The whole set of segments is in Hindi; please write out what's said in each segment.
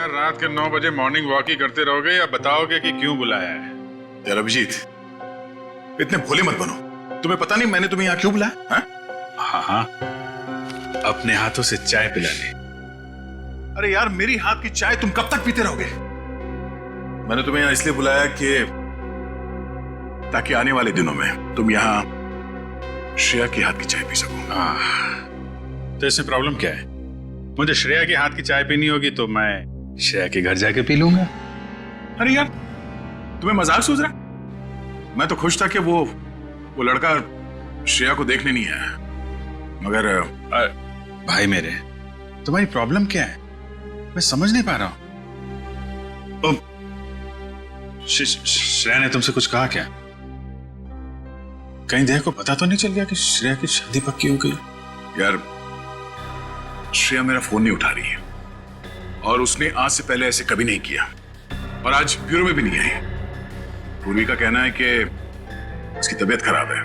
यार रात के 9 बजे मॉर्निंग वॉक ही करते रहोगे या बताओगे कि क्यों बुलाया है? यार अभिजीत, इतने भोले मत बनो। तुम्हें पता नहीं मैंने तुम्हें यहाँ क्यों बुलाया? हाँ हाँ, अपने हाथों से चाय पिलाने। अरे यार, मेरी हाथ की चाय तुम कब तक पीते रहोगे? मैंने तुम्हें यहाँ इसलिए बुलाया कि ताकि आने वाले दिनों में तुम यहाँ श्रेया के हाथ की चाय पी सको। तो इसमें प्रॉब्लम क्या है? मुझे श्रेया के हाथ की चाय पीनी होगी तो मैं श्रेया के घर जाके पी लूंगा। अरे यार, तुम्हें मजाक सूझ रहा? मैं तो खुश था कि वो लड़का श्रेया को देखने नहीं आया, मगर भाई मेरे, तुम्हारी प्रॉब्लम क्या है? मैं समझ नहीं पा रहा हूं। श्रेया ने तुमसे कुछ कहा क्या? कहीं देह को पता तो नहीं चल गया कि श्रेया की शादी पक्की हो गई? यार, श्रेया मेरा फोन नहीं उठा रही है और उसने आज से पहले ऐसे कभी नहीं किया और आज ब्यूरो में भी नहीं आई। पूर्वी का कहना है कि उसकी तबीयत खराब है,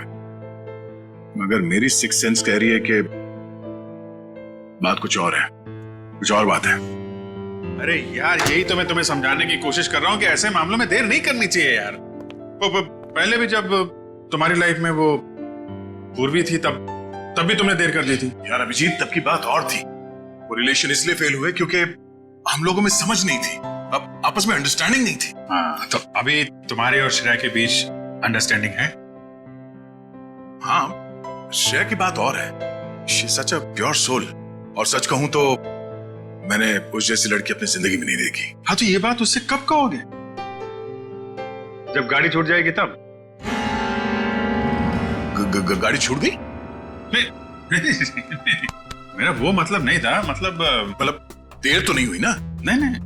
मगर मेरी सिक्स सेंस कह रही है कि बात कुछ और है, कुछ और बात है। अरे यार, यही तो मैं तुम्हें समझाने की कोशिश कर रहा हूं कि ऐसे मामलों में देर नहीं करनी चाहिए यार। पहले भी जब तुम्हारी लाइफ में वो पूर्वी थी तब भी तुमने देर कर दी थी। यार अभिजीत, तब की बात और थी। वो रिलेशन इसलिए फेल हुए क्योंकि हम लोगों में समझ नहीं थी, अब आपस में अंडरस्टैंडिंग नहीं थी। हाँ, तो अभी तुम्हारे और श्रेया के बीच अंडरस्टैंडिंग है? हाँ, श्रेया की बात और है। She is such a pure soul, और सच कहूं तो मैंने उस जैसी लड़की अपनी जिंदगी में नहीं देखी। हाँ, तो ये बात उससे कब कहोगे? जब गाड़ी छूट जाएगी तब? गाड़ी छूट गई? नहीं, मेरा वो मतलब नहीं था। मतलब देर तो नहीं हुई ना? नहीं नहीं,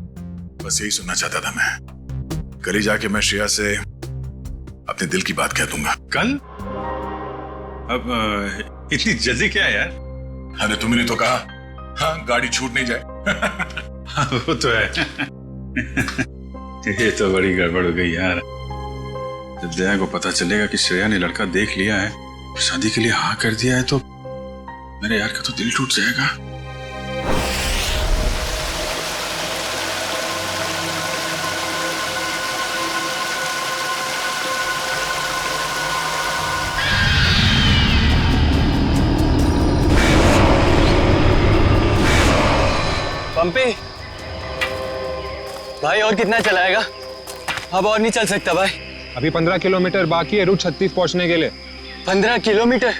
बस यही सुनना चाहता था मैं। कल ही जाके मैं श्रेया से अपने दिल की बात कह दूंगा। कल? अब इतनी जल्दी क्या है यार? अरे तुमने तो कहा हाँ, गाड़ी छूट नहीं जाए। वो तो है। ये तो बड़ी गड़बड़ हो गई यार। जब दया को पता चलेगा कि श्रेया ने लड़का देख लिया है, शादी के लिए हाँ कर दिया है, तो मेरे यार का तो दिल टूट जाएगा। पंपी भाई, और कितना चलाएगा? अब और नहीं चल सकता भाई। अभी 15 किलोमीटर बाकी है रूट 36 पहुंचने के लिए। 15 किलोमीटर?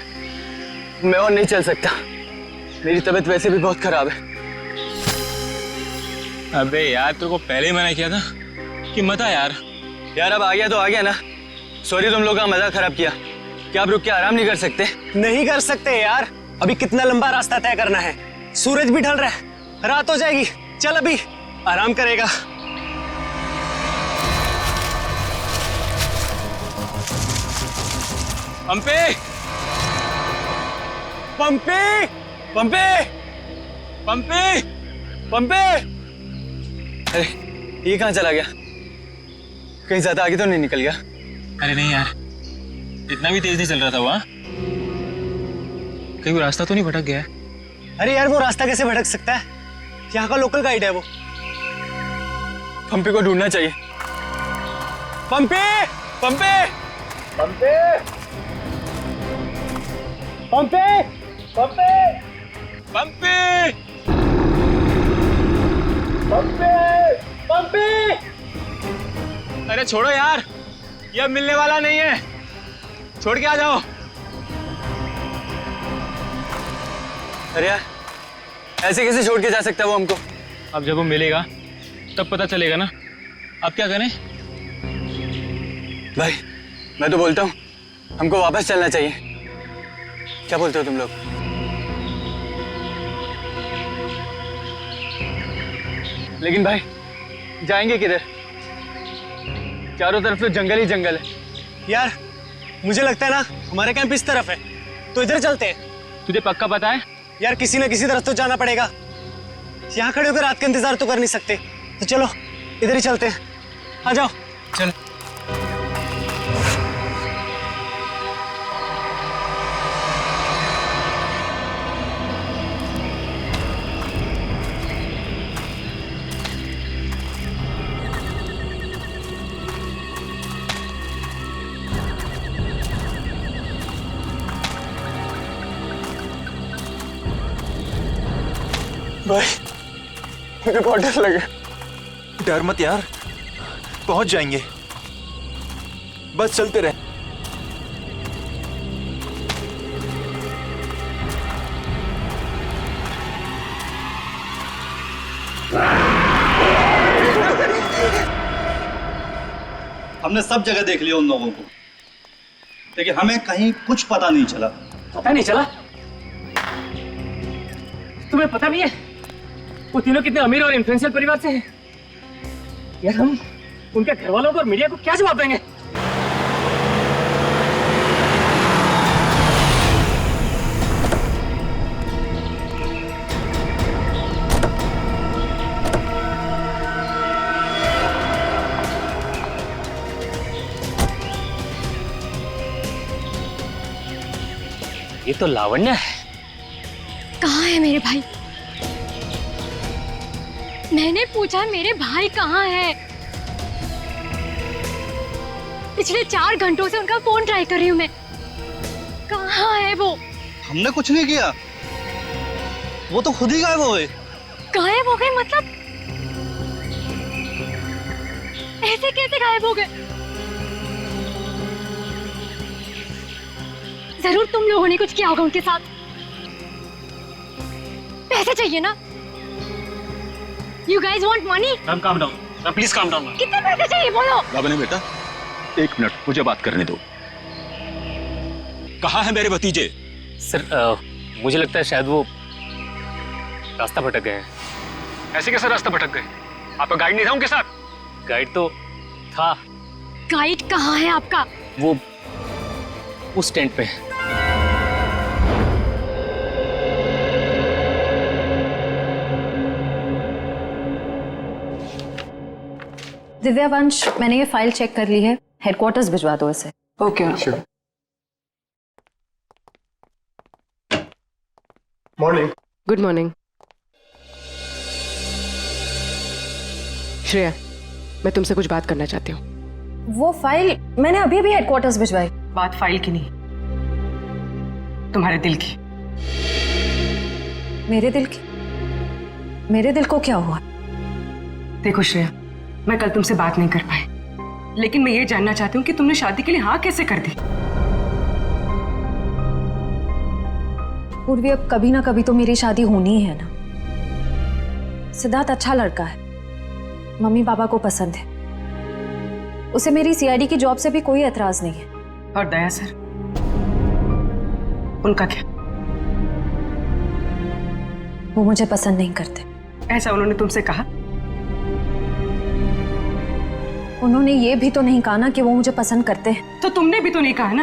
मैं और नहीं चल सकता, मेरी तबीयत वैसे भी बहुत खराब है। अबे यार, तेरे को पहले ही मना किया था कि मत आ यार। यार अब आ गया तो आ गया ना। सॉरी, तुम लोग का मजाक खराब किया। क्या आप रुक के आराम नहीं कर सकते? नहीं कर सकते यार, अभी कितना लंबा रास्ता तय करना है। सूरज भी ढल रहा है, रात हो जाएगी। चल अभी आराम करेगा। पंपे पंपी पंपे पंपे पंपे! अरे ये कहाँ चला गया? कहीं ज्यादा आगे तो नहीं निकल गया? अरे नहीं यार, इतना भी तेज नहीं चल रहा था वहाँ। कहीं वो रास्ता तो नहीं भटक गया है? अरे यार, वो रास्ता कैसे भटक सकता है? यहाँ का लोकल गाइड है वो। पंपी को ढूंढना चाहिए। पंपी पंपे पंपी पंपी पंपी पंपे पंपी पंपी! अरे छोड़ो यार, ये अब मिलने वाला नहीं है, छोड़ के आ जाओ। अरे यार, ऐसे कैसे छोड़ के जा सकता है वो हमको? अब जब वो मिलेगा तब पता चलेगा ना। अब क्या करें? भाई मैं तो बोलता हूँ हमको वापस चलना चाहिए। क्या बोलते हो तुम लोग? लेकिन भाई जाएंगे किधर? चारों तरफ तो जंगल ही जंगल है। यार मुझे लगता है ना हमारे कैंप इस तरफ है, तो इधर चलते हैं। तुझे पक्का पता है? यार किसी न किसी तरफ तो जाना पड़ेगा, यहाँ खड़े होकर रात का इंतजार तो कर नहीं सकते। तो चलो इधर ही चलते हैं, आ जाओ। चल। भाई मुझे बहुत डर लगे। डर मत यार, पहुंच जाएंगे, बस चलते रहे। हमने सब जगह देख लिया उन लोगों को, लेकिन हमें कहीं कुछ पता नहीं चला। पता नहीं चला? तुम्हें पता नहीं है वो तीनों कितने अमीर और इन्फ्लुएंशियल परिवार से हैं? यार हम उनके घर वालों को और मीडिया को क्या जवाब देंगे? ये तो लावण्य है। कहाँ है मेरे भाई? मैंने पूछा मेरे भाई कहाँ है? पिछले 4 घंटों से उनका फोन ट्राई कर रही हूँ मैं। कहाँ है वो? हमने कुछ नहीं किया, वो तो खुद ही गायब हो गए। गायब हो गए मतलब? ऐसे कैसे गायब हो गए? जरूर तुम लोगों ने कुछ किया होगा उनके साथ। पैसे चाहिए ना? You guys want money? Calm down, please calm down. कितने पैसे चाहिए बोलो? लावण्य बेटा, 1 मिनट मुझे बात करने दो। कहाँ है मेरे भतीजे? सर मुझे लगता है शायद वो रास्ता भटक गए हैं। ऐसे कैसे रास्ता भटक गए? आपका गाइड नहीं था उनके साथ? गाइड तो था। गाइड कहाँ है आपका? वो उस टेंट पे। दिव्यावंश, मैंने ये फाइल चेक कर ली है, हेडक्वार्टर्स भिजवा दो इसे। Okay morning. Good morning. Shreya, मैं तुमसे कुछ बात करना चाहती हूँ। वो फाइल मैंने अभी अभी हेडक्वार्टर्स भिजवाई। बात फाइल की नहीं, तुम्हारे दिल की। मेरे दिल की? मेरे दिल को क्या हुआ? देखो श्रेया, मैं कल तुमसे बात नहीं कर पाई, लेकिन मैं ये जानना चाहती हूँ कि तुमने शादी के लिए हाँ कैसे कर दी? पूर्वी, अब कभी ना कभी तो मेरी शादी होनी ही है ना। सिद्धार्थ अच्छा लड़का है, मम्मी पापा को पसंद है, उसे मेरी सीआईडी की जॉब से भी कोई एतराज नहीं है। और दया सर, उनका क्या? वो मुझे पसंद नहीं करते। ऐसा उन्होंने तुमसे कहा? उन्होंने ये भी तो नहीं कहा ना कि वो मुझे पसंद करते हैं। तो तुमने भी तो नहीं कहा ना?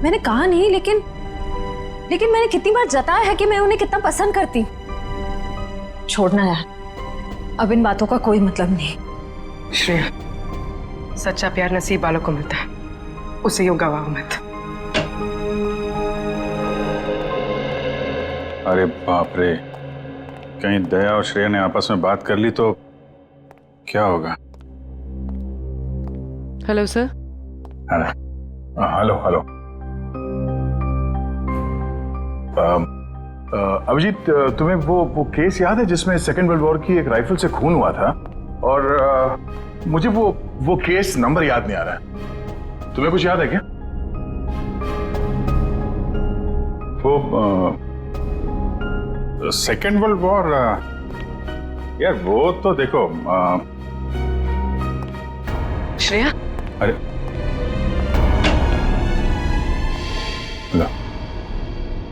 मैंने कहा नहीं, लेकिन मैंने कितनी बार जताया है कि मैं उन्हें कितना पसंद करती हूँ। छोड़ना यार, अब इन बातों का कोई मतलब नहीं। श्रेया, सच्चा प्यार नसीब वालों को मिलता है, उसे यूं गवाओ मत। अरे बाप रे, कहीं दया और श्रेया ने आपस में बात कर ली तो क्या होगा? Hello sir. Hello hello. Abhijeet, तुम्हें वो केस याद है जिसमें सेकेंड वर्ल्ड वॉर की एक राइफल से खून हुआ था? और मुझे वो केस नंबर याद नहीं आ रहा है, तुम्हें कुछ याद है क्या? वो सेकेंड वर्ल्ड वॉर, यार वो तो देखो श्रेया। अरे लो,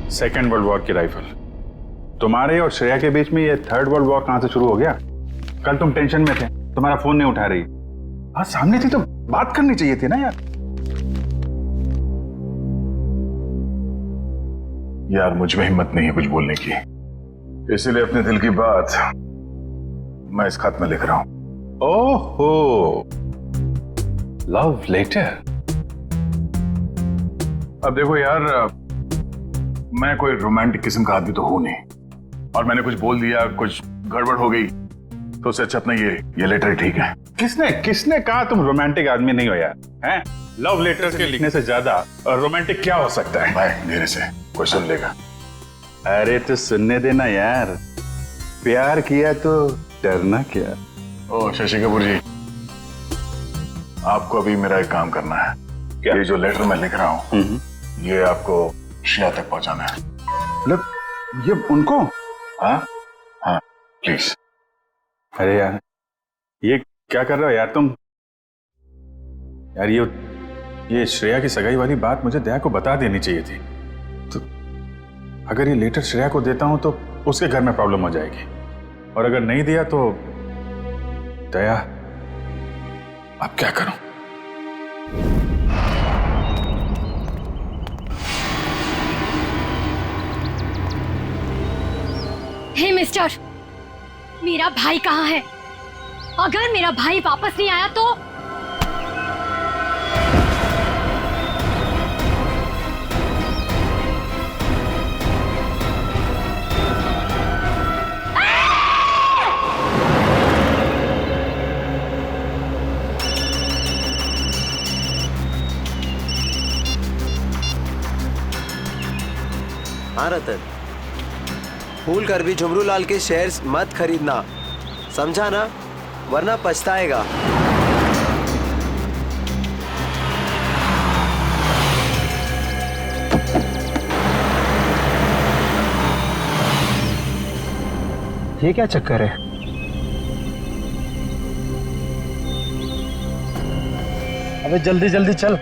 सेकेंड वर्ल्ड वॉर की राइफल। तुम्हारे और श्रेया के बीच में ये थर्ड वर्ल्ड वॉर कहां से शुरू हो गया? कल तुम टेंशन में थे, तुम्हारा फोन नहीं उठा रही। हाँ, सामने थी तो बात करनी चाहिए थी ना यार। यार मुझ में हिम्मत नहीं है कुछ बोलने की, इसीलिए अपने दिल की बात मैं इस खत में लिख रहा हूं। ओहो, लव लेटर। अब देखो यार, मैं कोई रोमांटिक किस्म का आदमी तो हूं नहीं, और मैंने कुछ बोल दिया, कुछ गड़बड़ हो गई, तो उससे अच्छा अपना ये लेटर ठीक है। किसने कहा तुम रोमांटिक आदमी नहीं हो यार? हैं? लव लेटर के लिखने से ज्यादा रोमांटिक क्या हो सकता है? भाई धीरे से, कोई सुन लेगा। अरे तो सुनने देना यार, प्यार किया तो डरना क्या। ओ शशि कपूर जी, आपको अभी मेरा एक काम करना है। क्या? ये जो लेटर मैं लिख रहा हूँ ये आपको श्रेया तक पहुंचाना है। मतलब ये उनको? हाँ हाँ प्लीज। अरे यार ये क्या कर रहे हो यार तुम? यार ये श्रेया की सगाई वाली बात मुझे दया को बता देनी चाहिए थी। तो अगर ये लेटर श्रेया को देता हूं तो उसके घर में प्रॉब्लम हो जाएगी, और अगर नहीं दिया तो दया अब क्या करूं? हे मिस्टर, मेरा भाई कहाँ है? अगर मेरा भाई वापस नहीं आया तो हाँ रतन, भूल कर भी झुमरू लाल के शेयर्स मत खरीदना, समझा ना, वरना पछताएगा। ये क्या चक्कर है? अबे जल्दी जल्दी चल,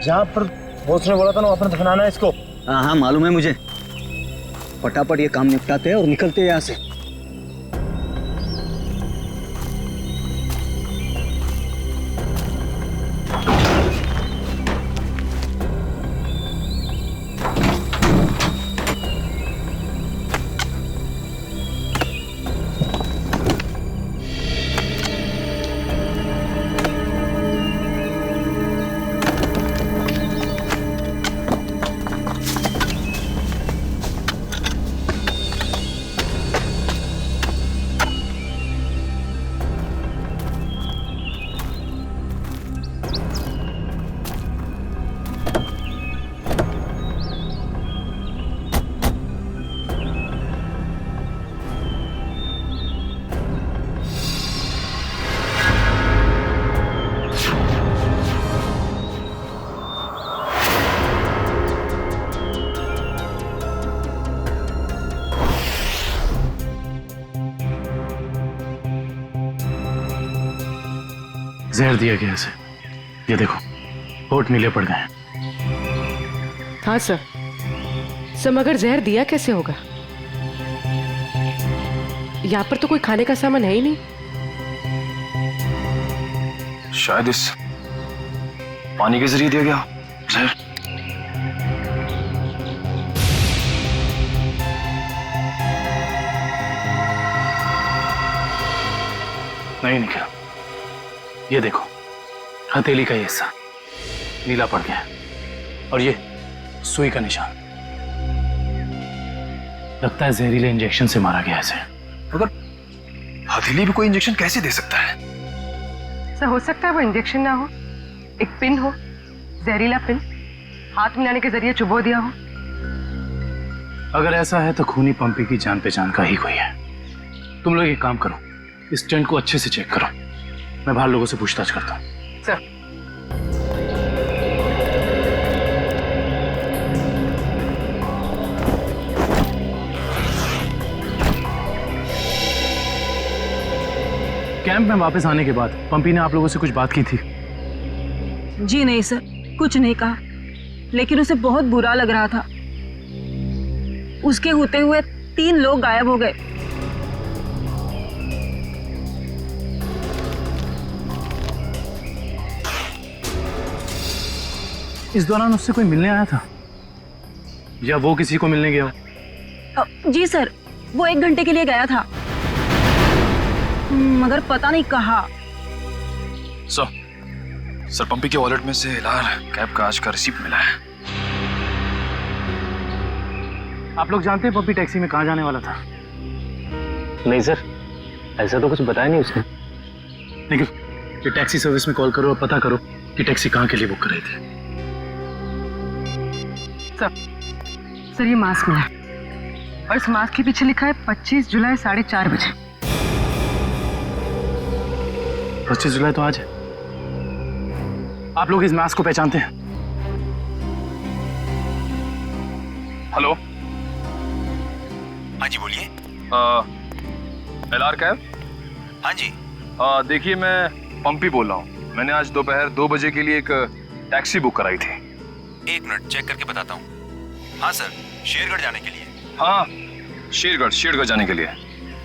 जहाँ पर बॉस ने बोला था ना वहाँ पर दफनाना है इसको। हाँ हाँ मालूम है मुझे, फटाफट ये काम निपटाते हैं और निकलते हैं यहाँ से। जहर दिया गया इसे, ये देखो होठ नीले पड़ गए हैं। हाँ सर, मगर जहर दिया कैसे होगा? यहाँ पर तो कोई खाने का सामान है ही नहीं। शायद इस पानी के जरिए दिया गया जहर। नहीं निकला, ये देखो हथेली का ये हिस्सा नीला पड़ गया है, और ये सुई का निशान। लगता है जहरीले इंजेक्शन से मारा गया इसे। मगर हथेली भी कोई इंजेक्शन कैसे दे सकता है? सर हो सकता है वो इंजेक्शन ना हो, एक पिन हो, जहरीला पिन, हाथ मिलाने के जरिए चुबो दिया हो। अगर ऐसा है तो खूनी पंपी की जान पहचान का ही कोई है। तुम लोग एक काम करो, इस टेंट को अच्छे से चेक करो, मैं बाहर लोगों से पूछताछ करता हूँ। सर कैंप में वापस आने के बाद पंपी ने आप लोगों से कुछ बात की थी? जी नहीं सर, कुछ नहीं कहा, लेकिन उसे बहुत बुरा लग रहा था। उसके होते हुए 3 लोग गायब हो गए। इस दौरान उससे कोई मिलने आया था या वो किसी को मिलने गया? जी सर, वो 1 घंटे के लिए गया था, मगर पता नहीं कहाँ। सर पंपी के वॉलेट में से लाल कैब का आज का रिसीप्ट मिला है। आप लोग जानते हैं पंपी टैक्सी में कहाँ जाने वाला था? नहीं सर, ऐसा तो कुछ बताया नहीं उसने। लेकिन ये टैक्सी सर्विस में कॉल करो और पता करो कि टैक्सी कहाँ के लिए बुक कर रही थी। सर ये मास्क मिला और इस मास्क के पीछे लिखा है 25 जुलाई 4:30 बजे। 25 जुलाई तो आज है। आप लोग इस मास्क को पहचानते हैं? हेलो। हाँ जी बोलिए। LR cab? हाँ जी। देखिए मैं पंपी बोल रहा हूँ। मैंने आज दोपहर 2 बजे के लिए एक टैक्सी बुक कराई थी। 1 मिनट चेक करके बताता हूँ। हाँ सर, शेरगढ़ जाने के लिए। हाँ, शेरगढ़ जाने के लिए।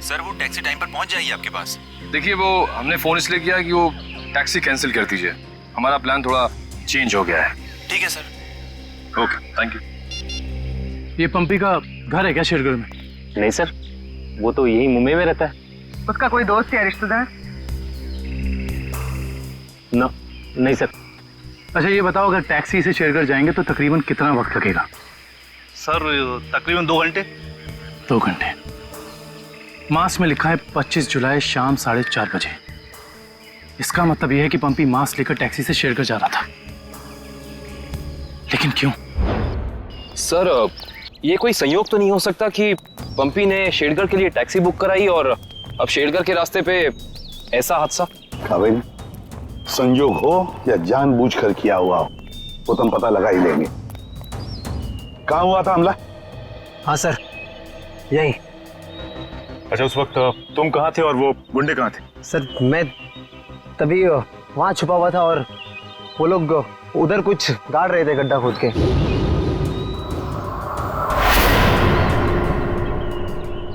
सर वो टैक्सी टाइम पर पहुँच जाएगी आपके पास। देखिए वो हमने फोन इसलिए किया कि वो टैक्सी कैंसिल कर दीजिए, हमारा प्लान थोड़ा चेंज हो गया है। ठीक है सर। Okay, thank you. ये पंपी का घर है क्या शेरगढ़ में? नहीं सर, वो तो यही मुंबई में रहता है। उसका कोई दोस्त या रिश्तेदार? नहीं सर। अच्छा ये बताओ, अगर टैक्सी से शेरगढ़ जाएंगे तो तकरीबन कितना वक्त लगेगा? सर तकरीबन 2 घंटे। 2 घंटे। मास में लिखा है 25 जुलाई शाम 4:30 बजे। इसका मतलब यह है कि पंपी मास लेकर टैक्सी से शेरगढ़ जा रहा था। लेकिन क्यों? सर ये कोई संयोग तो नहीं हो सकता कि पंपी ने शेरगढ़ के लिए टैक्सी बुक कराई और अब शेरगढ़ के रास्ते पे ऐसा हादसा? काबिल, संयोग हो या जानबूझकर किया हुआ हो वो तुम पता लगा ही लेंगे। कहाँ हुआ था हमला? हाँ सर, यही। अच्छा उस वक्त तुम कहाँ थे और वो गुंडे कहाँ थे? सर मैं तभी वहाँ छुपा हुआ था और वो लोग उधर कुछ गाड़ रहे थे गड्ढा खोद के।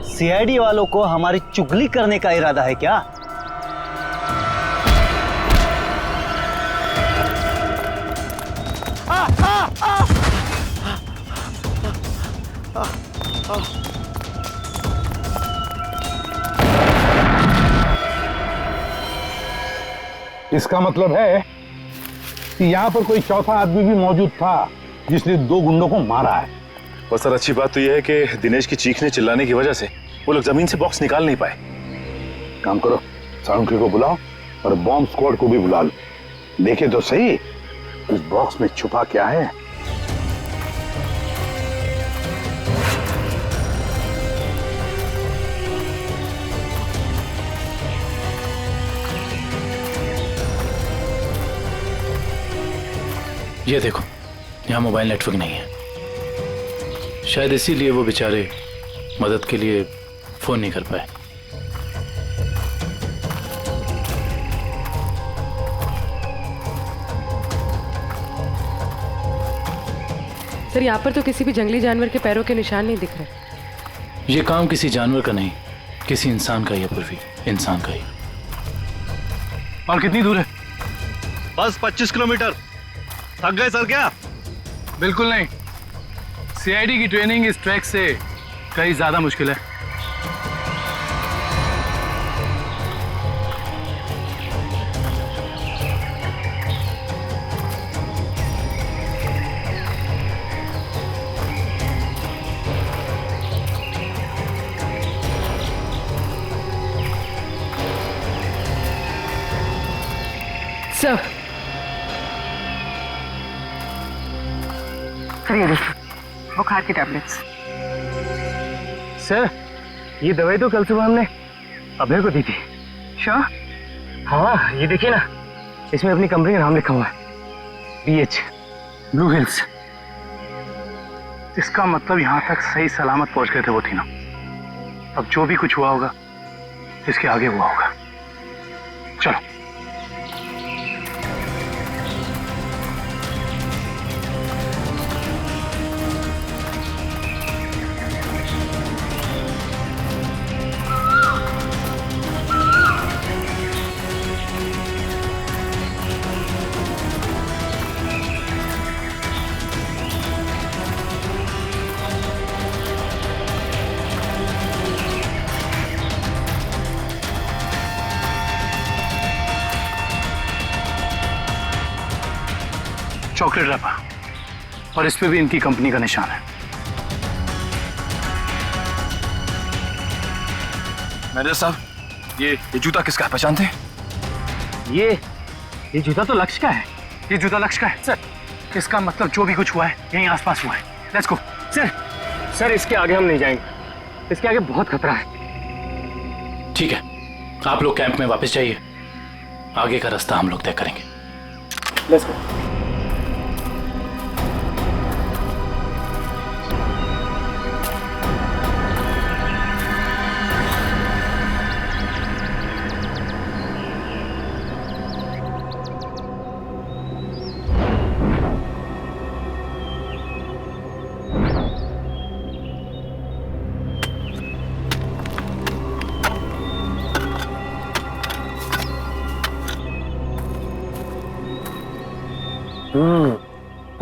सीआईडी वालों को हमारी चुगली करने का इरादा है क्या? इसका मतलब है कि यहाँ पर कोई चौथा आदमी भी मौजूद था जिसने 2 गुंडों को मारा है। और सर अच्छी बात तो यह है कि दिनेश की चीखने चिल्लाने की वजह से वो लोग जमीन से बॉक्स निकाल नहीं पाए। काम करो, साउंड्री को बुलाओ और बॉम्ब स्क्वाड को भी बुला लो। देखे तो सही इस बॉक्स में छुपा क्या है। ये देखो, यहाँ मोबाइल नेटवर्क नहीं है। शायद इसीलिए वो बेचारे मदद के लिए फोन नहीं कर पाए। सर यहाँ पर तो किसी भी जंगली जानवर के पैरों के निशान नहीं दिख रहे। ये काम किसी जानवर का नहीं, किसी इंसान का ही है पूर्वी, इंसान का ही। और कितनी दूर है? बस 25 किलोमीटर। थक गए सर क्या? बिल्कुल नहीं। सीआईडी की ट्रेनिंग इस ट्रैक से कहीं ज्यादा मुश्किल है। सर ये देखिए बुखार की टैबलेट्स। सर ये दवाई तो कल सुबह हमने अभय को दी थी। श्योर? हाँ ये देखिए ना, इसमें अपनी कंपनी का नाम लिखा हुआ है, BH ब्लू हिल्स। इसका मतलब यहाँ तक सही सलामत पहुंच गए थे वो तीनों। अब जो भी कुछ हुआ होगा इसके आगे हुआ होगा। चलो। चॉकलेट रैपर और इस पे भी इनकी कंपनी का निशान है। मैनेजर साहब, ये जूता किसका है, पहचानते हैं? ये जूता तो लक्ष्य का है। ये जूता लक्ष्य का है सर। इसका मतलब जो भी कुछ हुआ है यहीं आसपास हुआ है। Let's go. सर इसके आगे हम नहीं जाएंगे। इसके आगे बहुत खतरा है। ठीक है, आप लोग कैंप में वापस जाइए, आगे का रास्ता हम लोग तय करेंगे। Let's go.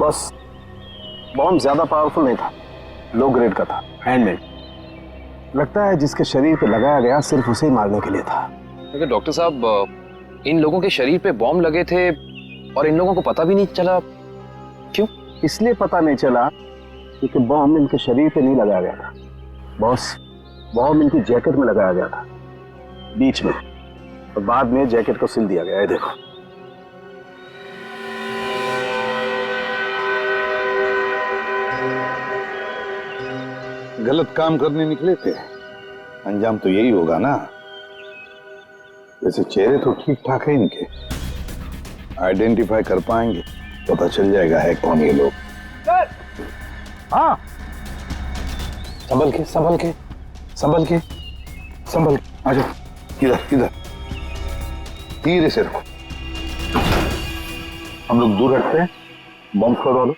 बस बॉम्ब ज्यादा पावरफुल नहीं था, लो ग्रेड का था, हैंडमेड। लगता है जिसके शरीर पे लगाया गया सिर्फ उसे ही मारने के लिए था। लेकिन डॉक्टर साहब, इन लोगों के शरीर पे बॉम्ब लगे थे और इन लोगों को पता भी नहीं चला। क्यों? इसलिए पता नहीं चला क्योंकि बॉम्ब इनके शरीर पे नहीं लगाया गया था बॉस, बॉम्ब इनकी जैकेट में लगाया गया था बीच में, और बाद में जैकेट को सिल दिया गया है। देखो गलत काम करने निकले थे, अंजाम तो यही होगा ना। वैसे चेहरे तो ठीक ठाक है इनके, आइडेंटिफाई कर पाएंगे, पता चल जाएगा है कौन ये लोग। हाँ, संभल के संभल के संभल के संभल के आ जाओ, इधर इधर, धीरे से रखो। हम लोग दूर हटते हैं, बॉम्ब स्क्वाड वालों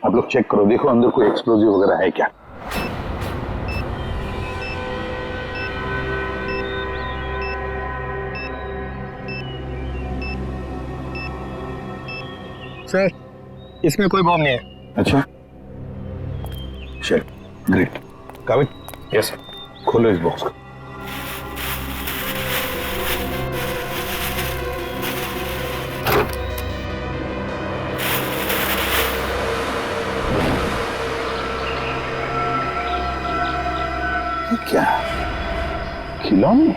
आप लोग चेक करो, देखो अंदर कोई एक्सप्लोजिव वगैरह है क्या। सर, इसमें कोई बॉम्ब नहीं है। अच्छा, चल ग्रेट। काबिल? Yes sir. खोलो इस बॉक्स को। ये क्या, खिलौने?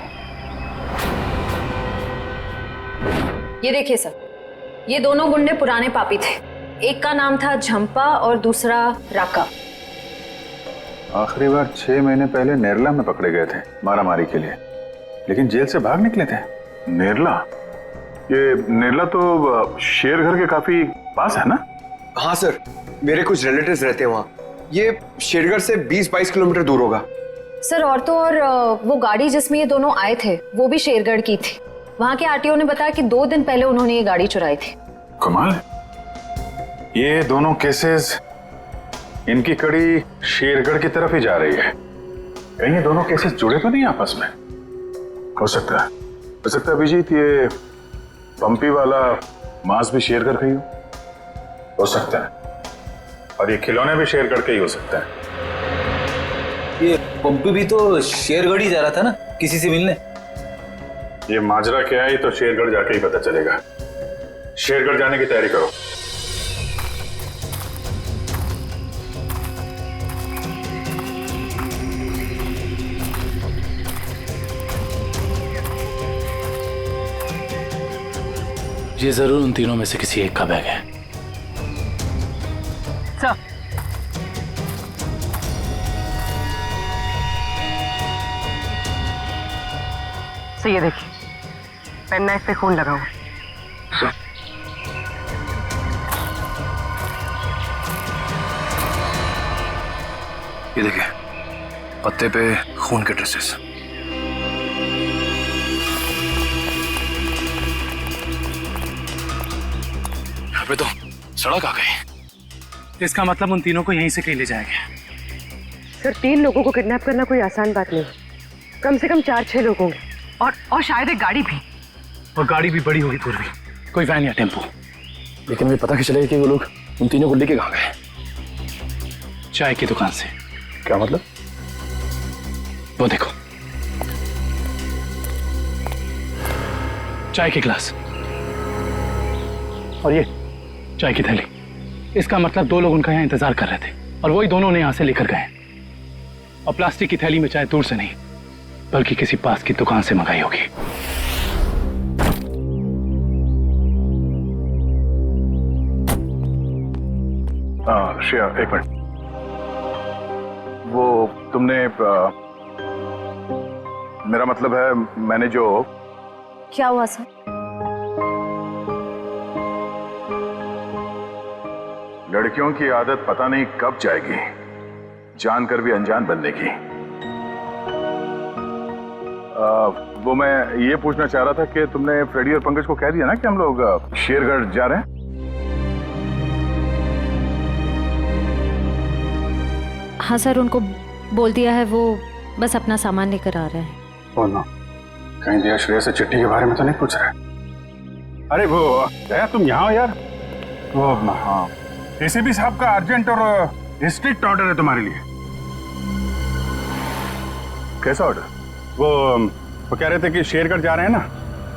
ये देखिए सर, ये दोनों गुंडे पुराने पापी थे। एक का नाम था झंपा और दूसरा राका। आखिरी बार 6 महीने पहले नेरला में पकड़े गए थे मारामारी के लिए, लेकिन जेल से भाग निकले थे। नेरला? ये नेरला तो शेरघर के काफी पास है ना? हाँ सर, मेरे कुछ रिलेटिव्स रहते हैं वहाँ। ये शेरगढ़ से 20-22 किलोमीटर दूर होगा। सर, और तो और वो गाड़ी जिसमें ये दोनों आए थे वो भी शेरगढ़ की थी। वहाँ के आरटीओ ने बताया कि 2 दिन पहले उन्होंने ये गाड़ी चुराई थी। कमाल है। ये दोनों केसेस, इनकी कड़ी शेरगढ़ की तरफ ही जा रही है। कहीं ये दोनों केसेस जुड़े तो नहीं आपस में? हो सकता है अभिजीत, ये पंपी वाला मांस भी शेरगढ़ का ही हो सकता है, और ये खिलौने भी शेरगढ़ के ही हो सकता है। ये पंपी भी तो शेरगढ़ ही जा रहा था ना किसी से मिलने। ये माजरा क्या है तो शेरगढ़ जाके ही पता चलेगा। शेरगढ़ जाने की तैयारी करो। ये जरूर उन तीनों में से किसी एक का बैग है। सर, सर ये देखिए, पेन नाइफ पे खून लगा हुआ। ये देखिए, पत्ते पे खून के ट्रेसेस। यहाँ पे तो सड़क आ गई। इसका मतलब उन तीनों को यहीं से कहीं ले जाएगा। सर, 3 लोगों को किडनैप करना कोई आसान बात नहीं, कम से कम 4-6 लोग होंगे, और शायद एक गाड़ी भी। और गाड़ी भी बड़ी होगी पूर्वी, कोई वैन या टेम्पो। लेकिन मुझे पता कैसे चलेगा कि वो लोग उन तीनों को लेके कहाँ गए? चाय की दुकान से। क्या मतलब? वो देखो, चाय के गिलास और ये चाय की थैली। इसका मतलब 2 लोग उनका यहाँ इंतजार कर रहे थे और वही दोनों ने यहाँ से लेकर गए। और प्लास्टिक की थैली में चाय दूर से नहीं बल्कि किसी पास की दुकान से मंगाई होगी। श्रेया, एक मिनट। वो तुमने मेरा मतलब है मैंने जो... क्या हुआ सर? लड़कियों की आदत पता नहीं कब जाएगी, जानकर भी अनजान बनने की। वो मैं ये पूछना चाह रहा था कि तुमने फ्रेडी और पंकज को कह दिया ना कि हम लोग शेरगढ़ जा रहे हैं? हाँ सर, उनको बोल दिया है, वो बस अपना सामान लेकर आ रहे हैं। बोलो, कहीं दिया श्रेया से चिट्ठी के बारे में तो नहीं पूछ रहे? अरे वो दया, तुम यहाँ हो यार। वो हाँ, एसीपी साहब का अर्जेंट और स्ट्रिक्ट ऑर्डर है तुम्हारे लिए। कैसा ऑर्डर? वो कह रहे थे कि शेरगढ़ जा रहे हैं ना,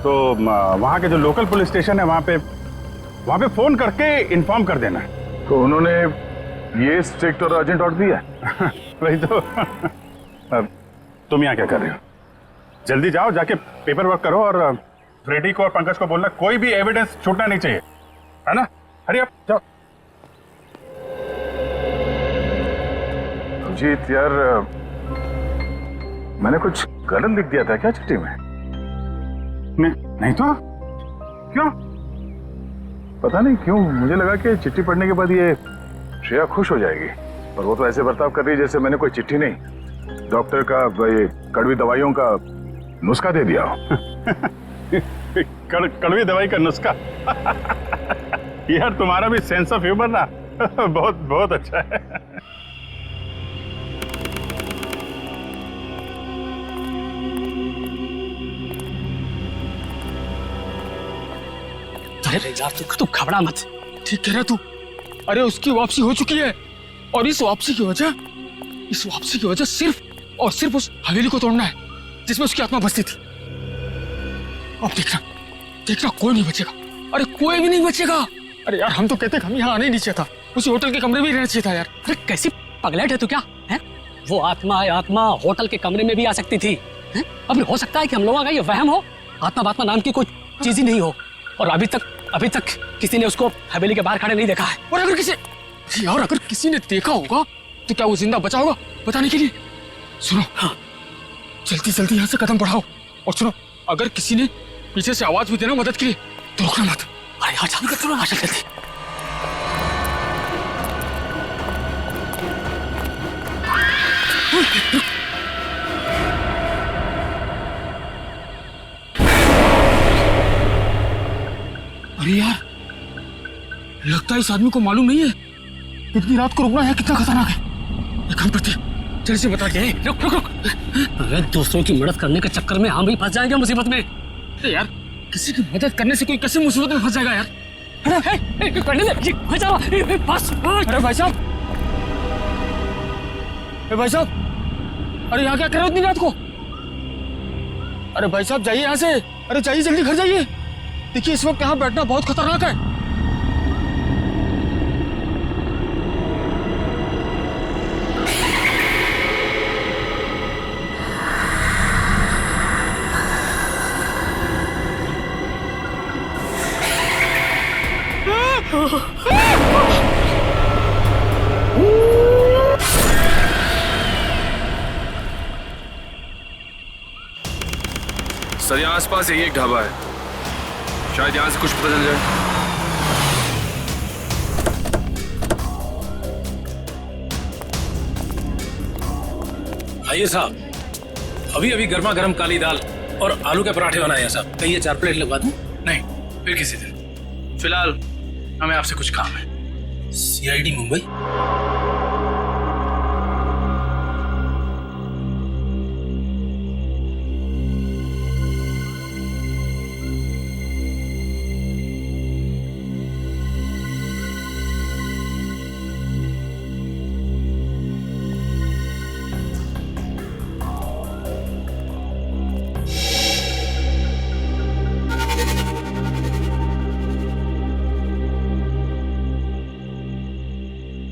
तो वहाँ के जो लोकल पुलिस स्टेशन है वहाँ पे फोन करके इन्फॉर्म कर देना। तो उन्होंने ये स्ट्रिक्ट और अर्जेंट ऑर्डर दिया? वही तो। अब तुम यहाँ क्या कर रहे हो? जल्दी जाओ, जाके पेपर वर्क करो और फ्रेडी को और पंकज को बोलना कोई भी एविडेंस छूटना नहीं चाहिए, है ना? हरी अप, जाओ। जीत यार, मैंने कुछ गलत लिख दिया था क्या चिट्ठी में? नहीं तो क्यों? पता नहीं क्यों मुझे लगा कि चिट्ठी पढ़ने के बाद ये श्रेया खुश हो जाएगी, और वो तो ऐसे बर्ताव कर रही है जैसे मैंने कोई चिट्ठी नहीं, डॉक्टर का ये कड़वी दवाइयों का नुस्खा दे दिया हो। कड़वी दवाई का नुस्खा? यार तुम्हारा भी सेंस ऑफ ह्यूमर ना बहुत बहुत अच्छा है। अरे यार तू घबरा मत, ठीक कह रहा तू। अरे उसकी वापसी हो चुकी है, और इस वापसी की वजह सिर्फ और सिर्फ उस हवेली को तोड़ना है जिसमें उसकी आत्मा बसती थी। अब देखना कोई नहीं बचेगा। अरे कोई भी नहीं बचेगा। अरे यार हम तो कहते हम यहाँ आने ही नहीं चाहिए था, उसी होटल के कमरे में ही रहना चाहिए था यार। अरे कैसी पगलेट है तू क्या है? वो आत्मा होटल के कमरे में भी आ सकती थी। अब हो सकता है कि हम लोगों का ये वहम हो, आत्मा नाम की कोई चीज ही नहीं हो, और अभी तक किसी ने उसको हवेली के बाहर खड़े नहीं देखा है। और अगर किसी ने देखा होगा तो क्या वो जिंदा बचा होगा बताने के लिए? सुनो, हाँ, जल्दी यहाँ से कदम बढ़ाओ, और सुनो, अगर किसी ने पीछे से आवाज भी देना मदद के लिए तो रुकना मत। अरे हाँ, जल्दी। अरे यार, लगता है इस आदमी को मालूम नहीं है इतनी रात को रुकना है कितना खतरनाक है। एक काम करते, जल्दी से बता के। रुक। अरे दूसरों की मदद करने के चक्कर में हम भी फंस जाएंगे मुसीबत में। अरे यार, किसी की मदद करने से कोई कैसे मुसीबत में फंस जाएगा यार? अरे भाई साहब, अरे यहाँ क्या कर रहे हो इतनी रात को? अरे भाई साहब जाइए यहाँ से, अरे जाइए जल्दी घर जाइए। देखिए इस वक्त यहाँ बैठना बहुत खतरनाक है। सर यहाँ आसपास यही एक ढाबा है, शायद यहाँ से कुछ पता चल जाए। आइए साहब, अभी गर्मा गर्म काली दाल और आलू के पराठे बनाए हैं साहब। कहिए 4 प्लेट लगवा दूं? नहीं, फिर किसी दिन। फिलहाल हमें आपसे कुछ काम है। CID मुंबई?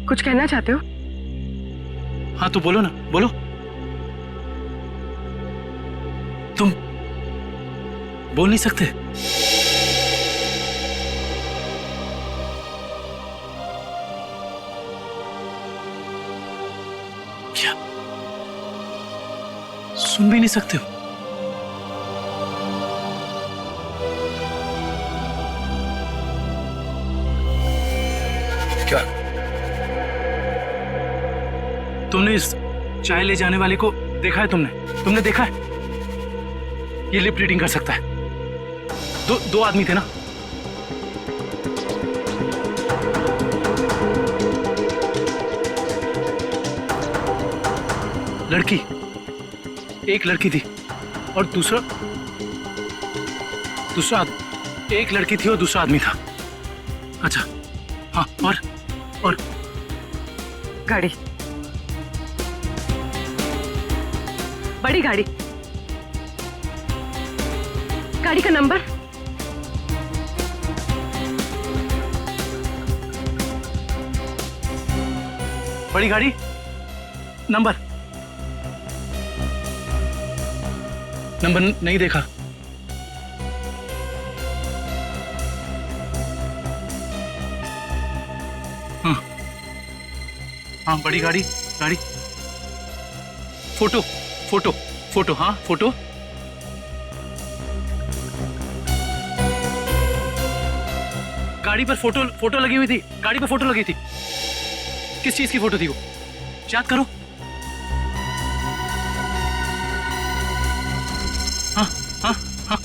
कुछ कहना चाहते हो? हाँ तो बोलो ना, बोलो। तुम बोल नहीं सकते? क्या सुन भी नहीं सकते हो? क्या? तुमने इस चाय ले जाने वाले को देखा है? तुमने देखा है? ये लिप रीडिंग कर सकता है। दो आदमी थे ना? लड़की, एक लड़की थी और दूसरा एक लड़की थी और दूसरा आदमी था। अच्छा, हाँ, और गाड़ी, बड़ी गाड़ी, गाड़ी का नंबर? बड़ी गाड़ी, नंबर नहीं देखा। हाँ, बड़ी गाड़ी, फोटो, हाँ, फोटो। गाड़ी पर फोटो लगी हुई थी। गाड़ी पर फोटो लगी थी। किस चीज की फोटो थी वो? याद करो। हाँ, हाँ, हाँ।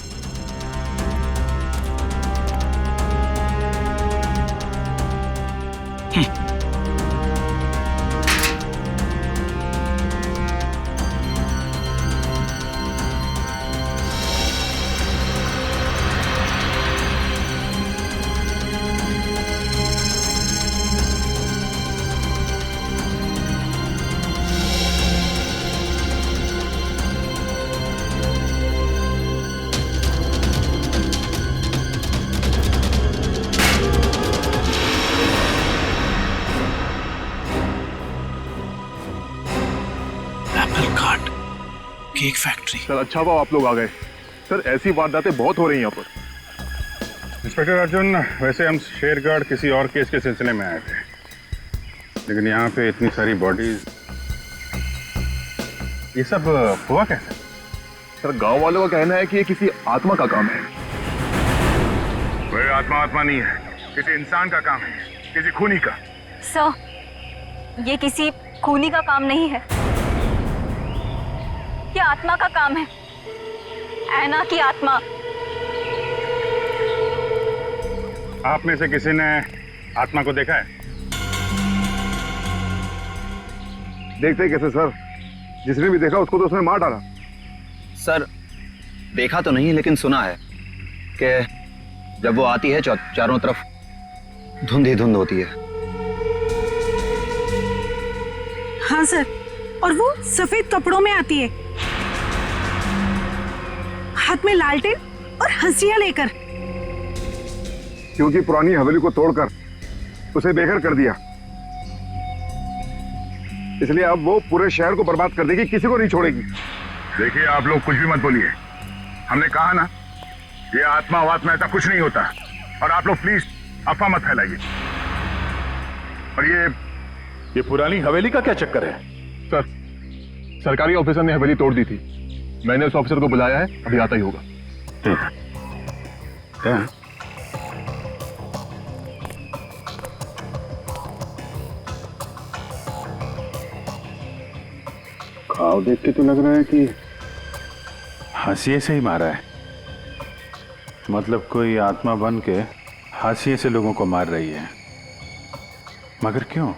Cake factory. सर अच्छा हुआ आप लोग आ गए। सर ऐसी वारदातें बहुत हो रही हैं यहाँ पर। इंस्पेक्टर अर्जुन, वैसे हम शेरगढ़ किसी और केस के सिलसिले में आए थे, लेकिन यहाँ पे इतनी सारी बॉडीज, ये सब हुआ कैसे? सर गांव वालों का कहना है कि ये किसी आत्मा का काम है। वह आत्मा नहीं है, किसी इंसान का काम है, किसी खूनी का। सर, ये किसी खूनी का काम नहीं है, ये आत्मा का काम है। ऐना की आत्मा। आप में से किसी ने आत्मा को देखा है? देखते कैसे सर, जिसने भी देखा उसको तो उसने मार डाला। सर देखा तो नहीं, लेकिन सुना है कि जब वो आती है चारों तरफ धुंध ही धुंध होती है। हाँ सर, और वो सफेद कपड़ों में आती है, हाथ में लालटेन और हंसिया लेकर। क्योंकि पुरानी हवेली को तोड़कर उसे बेघर कर दिया, इसलिए अब वो पूरे शहर को बर्बाद कर देगी, किसी को नहीं छोड़ेगी। देखिए आप लोग कुछ भी मत बोलिए, हमने कहा ना ये आत्मा वात्मा ऐसा कुछ नहीं होता, और आप लोग प्लीज अफवाह मत फैलाइए। और ये पुरानी हवेली का क्या चक्कर है? सर सरकारी ऑफिसर ने हवेली तोड़ दी थी, मैंने उस ऑफिसर को बुलाया है, अभी आता ही होगा। क्या? घाव देख के तो लग रहा है कि हाशिए से ही मारा है, मतलब कोई आत्मा बन के हाशिए से लोगों को मार रही है, मगर क्यों?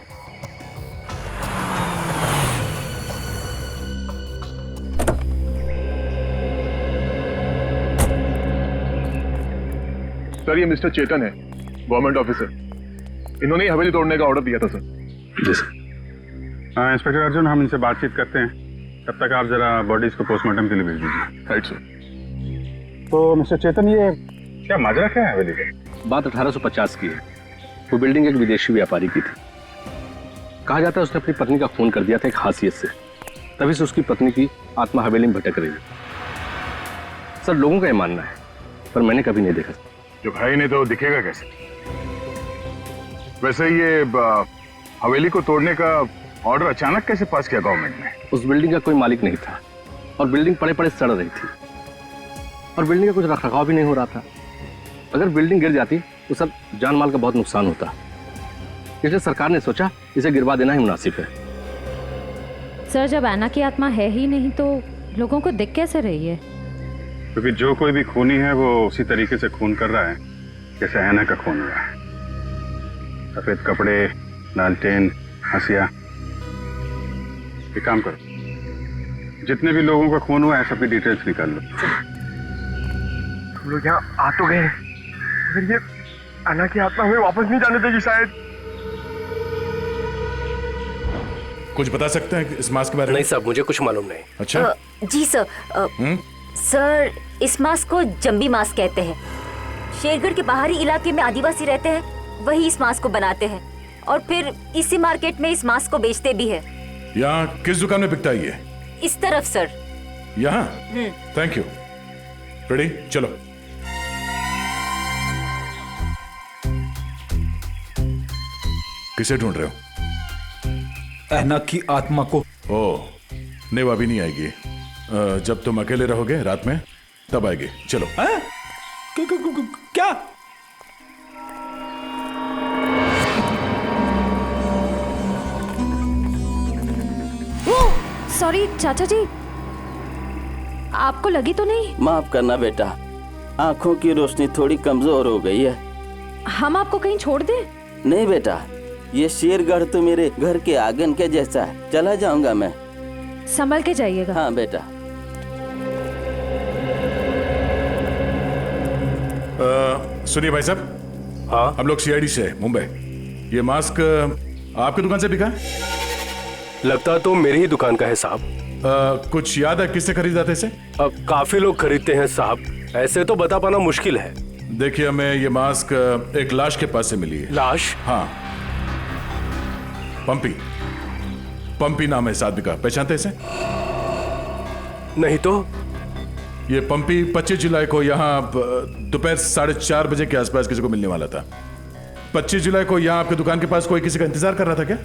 सर ये मिस्टर चेतन है, गवर्नमेंट ऑफिसर। इन्होंने हवेली तोड़ने का ऑर्डर दिया था सर। जी सर। हाँ इंस्पेक्टर अर्जुन, हम इनसे बातचीत करते हैं, तब तक आप जरा बॉडीज को पोस्टमार्टम के लिए भेज दीजिए। Right sir. तो मिस्टर चेतन, ये क्या माजरा क्या है हवेली का? बात 1850 की है। वो बिल्डिंग एक विदेशी व्यापारी की थी। कहा जाता है उसने अपनी पत्नी का खून कर दिया था एक हासियत से, तभी से उसकी पत्नी की आत्मा हवेली में भटक रही है। सर लोगों का यह मानना है, पर मैंने कभी नहीं देखा। जब है ही नहीं तो दिखेगा कैसे? वैसे ये हवेली को तोड़ने का ऑर्डर अचानक कैसे पास किया गवर्नमेंट ने? उस बिल्डिंग का कोई मालिक नहीं था और बिल्डिंग पड़े पड़े सड़ रही थी और बिल्डिंग का कुछ रखरखाव भी नहीं हो रहा था। अगर बिल्डिंग गिर जाती तो सब जान माल का बहुत नुकसान होता। इसलिए सरकार ने सोचा इसे गिरवा देना ही मुनासिब है। सर, जब ऐना की आत्मा है ही नहीं तो लोगों को दिख कैसे रही है? क्योंकि जो कोई भी खूनी है वो उसी तरीके से खून कर रहा है जैसे ऐना का खून हुआ है। सफेद कपड़े, लालटेन, हंसिया। एक काम करो, जितने भी लोगों का खून हुआ है सबकी डिटेल्स निकाल लो। हम लोग यहाँ आ तो गए, मगर ये अन्ना की आत्मा हमें वापस नहीं जाने देगी शायद। कुछ बता सकते हैं इस मास्क के बारे में? नहीं साहब, मुझे कुछ मालूम नहीं। अच्छा। जी सर। सर, इस मास्क को जंबी मास्क कहते हैं। शेरगढ़ के बाहरी इलाके में आदिवासी रहते हैं, वही इस मास्क को बनाते हैं और फिर इसी मार्केट में इस मास्क को बेचते भी है। यहाँ किस दुकान में बिकता है ये? इस तरफ सर। यहाँ? Thank you. रेडी, चलो। किसे ढूंढ रहे हो? ऐना की आत्मा को। ओह, नहीं वो अभी नहीं आएगी। जब तुम अकेले रहोगे रात में तब आएगी। चलो। क्या? सॉरी चाचा जी, आपको लगी तो नहीं? माफ करना बेटा, आंखों की रोशनी थोड़ी कमजोर हो गई है। हम आपको कहीं छोड़ दें? नहीं बेटा, ये शेरगढ़ तो मेरे घर के आंगन के जैसा है। चला जाऊंगा मैं। संभल के जाइएगा। हाँ बेटा। सुनिए भाई साहब। हाँ, हम लोग सीआईडी से मुंबई। ये मास्क आपकी दुकान से बिका है? लगता तो मेरी ही दुकान का है साहब। कुछ याद है किससे खरीदा था इसे? काफी लोग खरीदते हैं साहब, ऐसे तो बता पाना मुश्किल है। देखिए, हमें ये मास्क एक लाश के पास से मिली है। लाश? हाँ, पंपी। पंपी नाम है इस आदमी का, पहचानते इसे? नहीं तो। ये पंपी 25 जुलाई को यहाँ दोपहर 4:30 बजे के आसपास किसी को मिलने वाला था। 25 जुलाई को यहाँ आपकी दुकान के पास कोई किसी का इंतजार कर रहा था क्या?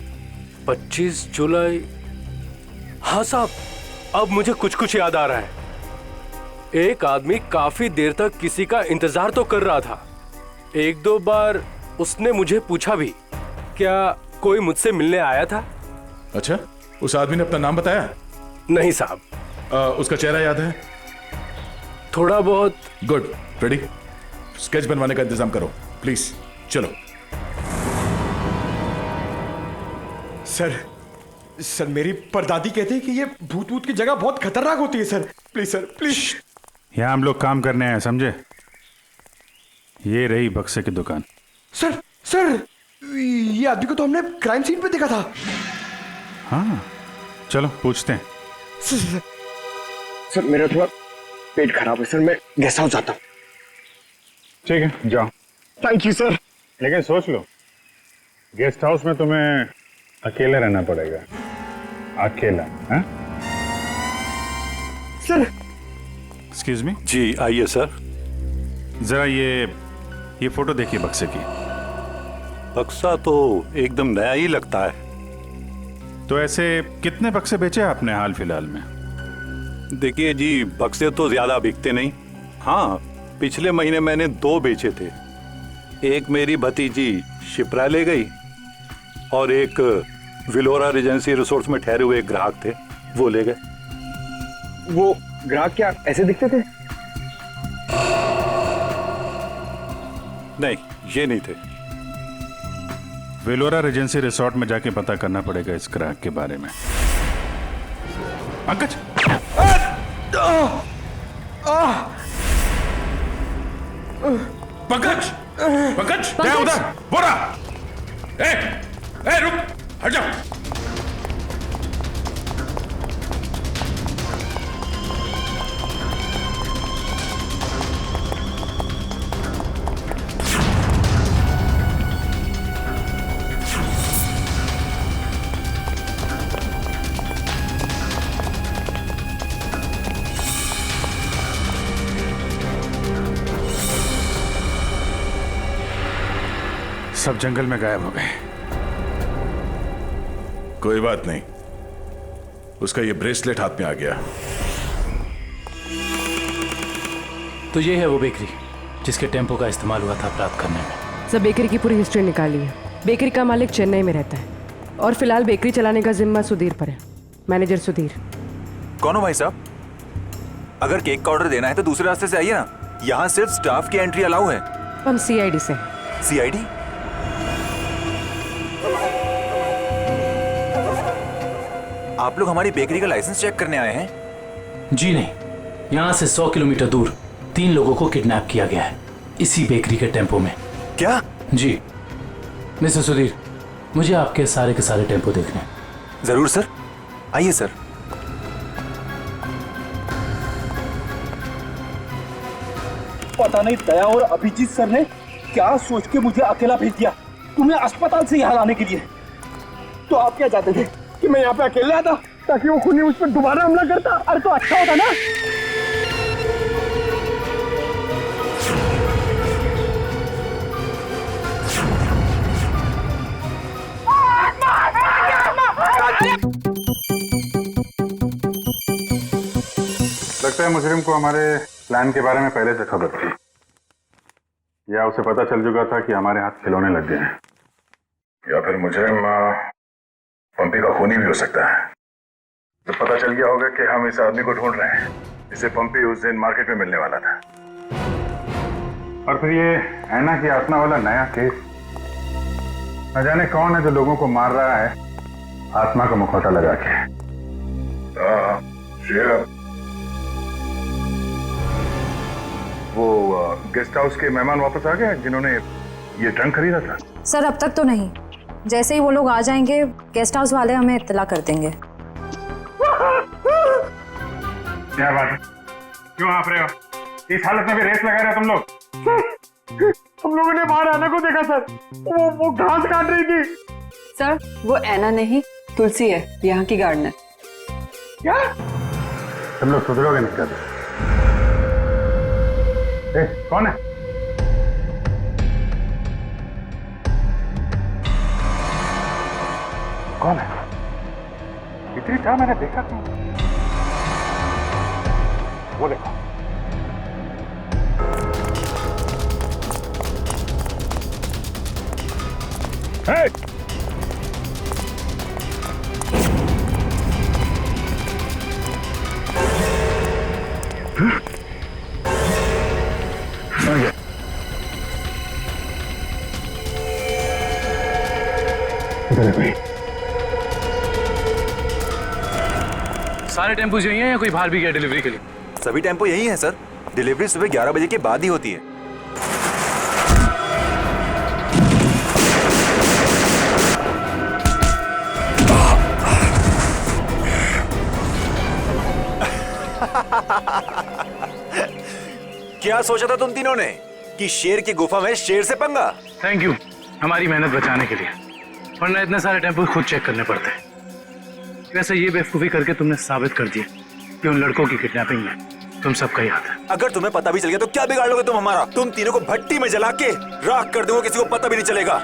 25 जुलाई? हाँ साहब, अब मुझे कुछ कुछ याद आ रहा है। एक आदमी काफी देर तक किसी का इंतजार तो कर रहा था। एक दो बार उसने मुझे पूछा भी, क्या कोई मुझसे मिलने आया था? अच्छा, उस आदमी ने अपना नाम बताया? नहीं साहब। उसका चेहरा याद है? थोड़ा बहुत। गुड। रेडी? स्केच बनवाने का इंतजाम करो प्लीज। चलो। सर मेरी परदादी कहती है कि ये भूत भूत की जगह बहुत खतरनाक होती है सर। Please sir, please. यहाँ हम लोग काम करने आए, समझे? ये रही बक्से की दुकान। सर ये आदमी को तो हमने क्राइम सीन पे देखा था। हाँ, चलो पूछते हैं। सर मेरा थोड़ा पेट खराब है सर, मैं गेस्ट हाउस जाता हूँ। ठीक है, जाओ। Thank you sir. लेकिन सोच लो, गेस्ट हाउस में तुम्हें अकेले रहना पड़ेगा। अकेला? हाँ? सर। Excuse me. जी आइए सर। जरा ये फोटो देखिए बक्से की। बक्सा तो एकदम नया ही लगता है। तो ऐसे कितने बक्से बेचे आपने हाल फिलहाल में? देखिए जी, बक्से तो ज्यादा बिकते नहीं। हाँ, पिछले महीने मैंने 2 बेचे थे। एक मेरी भतीजी शिप्रा ले गई और एक विलोरा रेजेंसी रिसोर्ट्स में ठहरे हुए एक ग्राहक थे, वो ले गए। वो ग्राहक क्या ऐसे दिखते थे? नहीं, ये नहीं थे। विलोरा रेजेंसी रिसोर्ट में जाके पता करना पड़ेगा इस ग्राहक के बारे में। पंकज! पंकज! पंकज! क्या उधर? बोरा! ए, रुक! हट जाओ! सब जंगल में गायब हो गए। कोई बात नहीं, उसका ये ब्रेसलेट हाथ में आ गया। तो ये है वो बेकरी जिसके टेम्पो का इस्तेमाल हुआ था अपराध करने में। सब बेकरी की पूरी हिस्ट्री निकाली है। बेकरी का मालिक चेन्नई में रहता है और फिलहाल बेकरी चलाने का जिम्मा सुधीर पर है। मैनेजर सुधीर। कौन हो भाई साहब? अगर केक का ऑर्डर देना है तो दूसरे रास्ते से आइए ना, यहाँ सिर्फ स्टाफ की एंट्री अलाउ है। हम सीआईडी से। सीआईडी? आप लोग हमारी बेकरी का लाइसेंस चेक करने आए हैं? जी नहीं, यहाँ से 100 किलोमीटर दूर 3 लोगों को किडनैप किया गया है, इसी बेकरी के टेम्पो में। क्या? जी मिस्टर सुधीर, मुझे आपके सारे के सारे टेम्पो देखने हैं। जरूर सर, आइए सर। पता नहीं दया और अभिजीत सर ने क्या सोच के मुझे अकेला भेज दिया तुम्हें अस्पताल से यहाँ लाने के लिए। तो आप क्या चाहते थे कि मैं यहाँ पे अकेले आता ताकि वो खूनी मुझ पर दोबारा हमला करता? अरे तो अच्छा होता ना। लगता है मुजरिम को हमारे प्लान के बारे में पहले से खबर थी, या उसे पता चल चुका था कि हमारे हाथ खिलौने लग गए हैं, या फिर मुजरिम पंपी का खूनी भी हो सकता है। तो पता चल गया होगा कि हम इस आदमी को ढूंढ रहे हैं जिसे पंपी उस दिन मार्केट में मिलने वाला था। और फिर ये ऐना की आत्मा वाला नया केस, न जाने कौन है जो लोगों को मार रहा है आत्मा का मुखौटा लगा के। वो गेस्ट हाउस के मेहमान वापस आ गए जिन्होंने ये ट्रंक खरीदा था? सर अब तक तो नहीं, जैसे ही वो लोग आ जाएंगे गेस्ट हाउस वाले हमें इत्तला कर देंगे। क्या बात है, क्यों आप रहे हो? इस हालत में भी रेस लगा रहे हो तुम लोग? हम लोगों ने बाहर आना को देखा सर, वो घास काट रही थी। सर वो ऐना नहीं, तुलसी है, यहाँ की गार्डनर। क्या? तुम लोग सुधरोगे नहीं कर? कौन है? कौन है? इतनी चाह मैंने देखा क्यों? वो देखो। Hey! सारे टेम्पो यही हैं या कोई बाहर भी गया डिलीवरी के लिए? सभी टेम्पो यही हैं सर। डिलीवरी सुबह 11 बजे के बाद ही होती है। क्या सोचा था तुम तीनों ने कि शेर की गुफा में शेर से पंगा? थैंक यू हमारी मेहनत बचाने के लिए, वरना इतने सारे टेम्पो खुद चेक करने पड़ते हैं। वैसे ये बेवकूफी करके तुमने साबित कर दिया कि उन लड़कों की किडनैपिंग में तुम सबका ही हाथ है। अगर तुम्हें पता भी चल गया तो क्या बिगाड़ लोगे तुम हमारा? तुम तीनों को भट्टी में जला के राख कर दूंगा, किसी को पता भी नहीं चलेगा।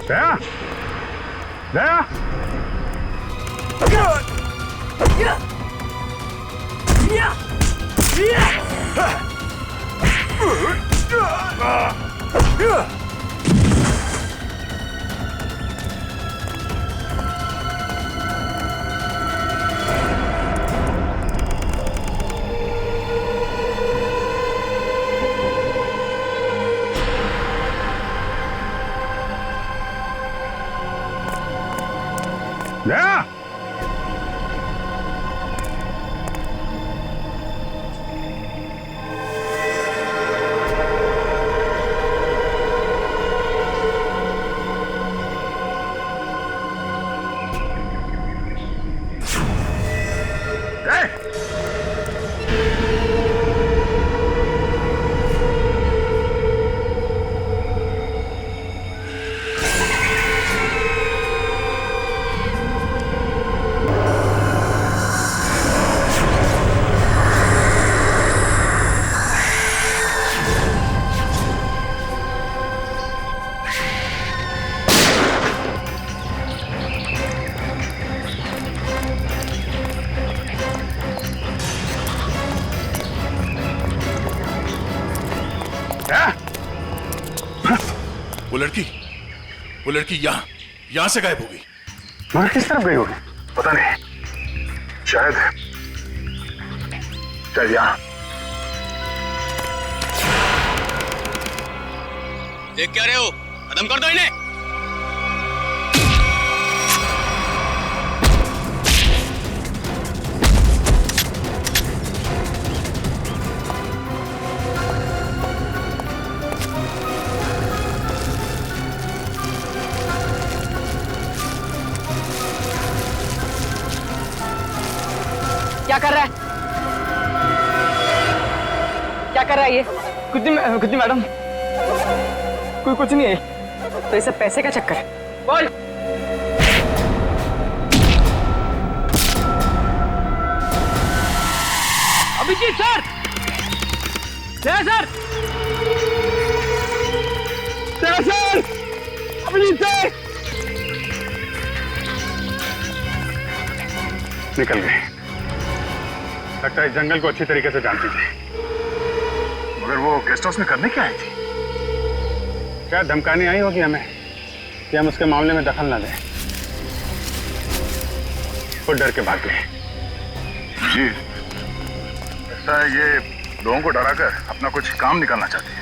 दया, दया, वो लड़की यहां से गायब हो गई। मगर किस तरफ गई होगी? पता नहीं, शायद यहाँ। देख क्या रहे हो? खत्म कर दो इन्हें। क्या कर रहा है? क्या कर रहा है ये? कुछ नहीं मैडम, कोई कुछ नहीं है। तो ये सब पैसे का चक्कर है। बोल। Abhijeet sir, sir, Abhijeet sir, निकल गए। लगता है इस जंगल को अच्छी तरीके से जानती थी। मगर वो गेस्ट हाउस में करने क्या आई थी? क्या धमकाने आई होगी हमें कि हम उसके मामले में दखल ना दें। वो डर के भाग गए। जी, ऐसा है ये लोगों को डराकर अपना कुछ काम निकालना चाहती है।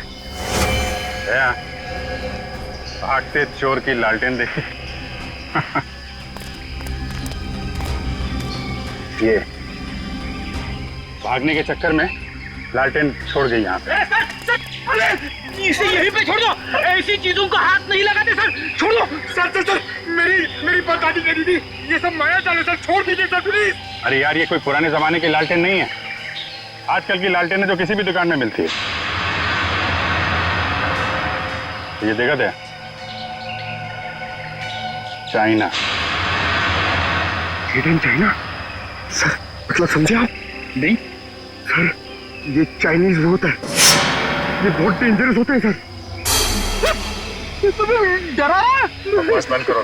भागते चोर की लालटेन देखी। ये भागने के चक्कर में लालटेन छोड़ गई यहाँ पे। इसे यहीं पे छोड़ दो, ऐसी चीजों को हाथ नहीं लगाते सर, छोड़ दो। सर, मेरी परदादी कह दी थी, ये सब माया जाल है सर, छोड़ दीजिए सर प्लीज। अरे यार, ये कोई पुराने जमाने की लालटेन नहीं है। आजकल की लालटेन है जो किसी भी दुकान में मिलती है। ये देखा थे, चाइना। चाइना सर, मतलब समझे आप? नहीं सर, ये चाइनीज वो होता है, ये बहुत डेंजरस होते हैं सर। डरा। बस बंद करो।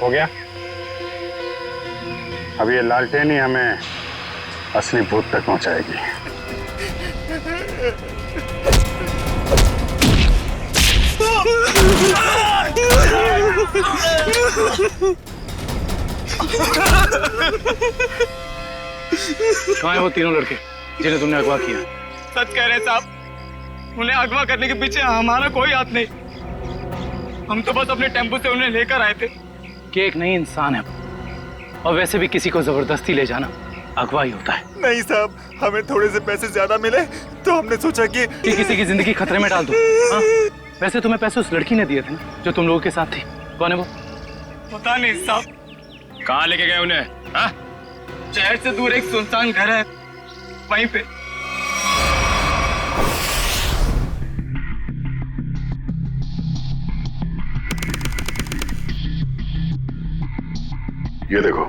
हो गया? अब ये लालटेन ही हमें असली भूत तक पहुंचाएगी। कहाँ है वो तीनों लड़के जिन्हें तुमने अगवा किया? सच कह रहे साहब, उन्हें अगवा करने के पीछे हमारा कोई हाथ नहीं। हम तो बस अपने टेम्पो से उन्हें लेकर आए थे। कि एक नई इंसान है, और वैसे भी किसी को जबरदस्ती ले जाना अगवा ही होता है। नहीं साहब, हमें थोड़े से पैसे ज्यादा मिले तो हमने सोचा कि किसी की जिंदगी खतरे में डाल दो। हाँ? वैसे तुम्हें पैसे उस लड़की ने दिए थे ना, जो तुम लोगों के साथ थी। कौन है वो? पता नहीं साहब। कहाँ लेके गए उन्हें? हाँ? शहर से दूर एक सुनसान घर है, वहीं पे। ये देखो,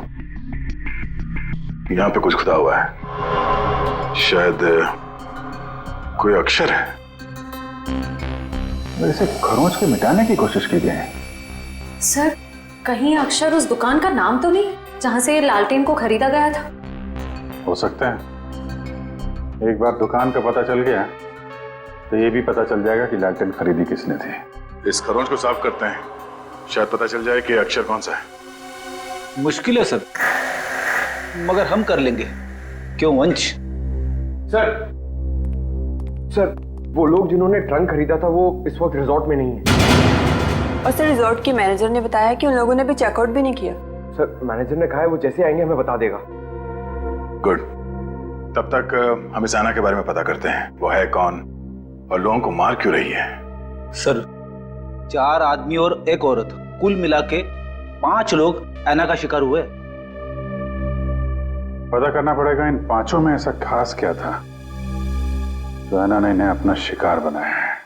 यहाँ पे कुछ खुदा हुआ है। शायद कोई अक्षर है। इसे खरोंच के मिटाने की कोशिश की गई है। सर, कहीं अक्षर उस दुकान का नाम तो नहीं जहां से लालटेन को खरीदा गया था? हो सकता है। एक बार दुकान का पता चल गया तो ये भी पता चल जाएगा कि लालटेन खरीदी किसने थी। इस खरोंच को साफ करते हैं, शायद पता चल जाए कि अक्षर कौन सा है। मुश्किल है सर, मगर हम कर लेंगे। क्यों वंश? सर, वो लोग जिन्होंने ट्रंक खरीदा था वो इस वक्त रिजॉर्ट में नहीं है। और सर, रिजॉर्ट के मैनेजर ने बताया कि उन लोगों ने भी चेकआउट भी नहीं किया। सर, मैनेजर ने कहा है वो जैसे आएंगे हमें बता देगा। गुड, तब तक हम इस आना के बारे में पता करते हैं। वो है कौन और लोगों को मार क्यों रही है। सर, 4 आदमी और एक औरत, कुल मिला के 5 लोग ऐना का शिकार हुए। पता करना पड़ेगा इन 5 में ऐसा खास क्या था जो ऐना ने इन्हें अपना शिकार बनाया है।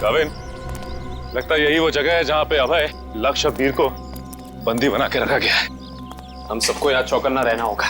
काविन, लगता है यही वो जगह है जहां पे अभय लक्ष्य वीर को बंदी बना के रखा गया है। हम सबको यहाँ चौकन्ना रहना होगा।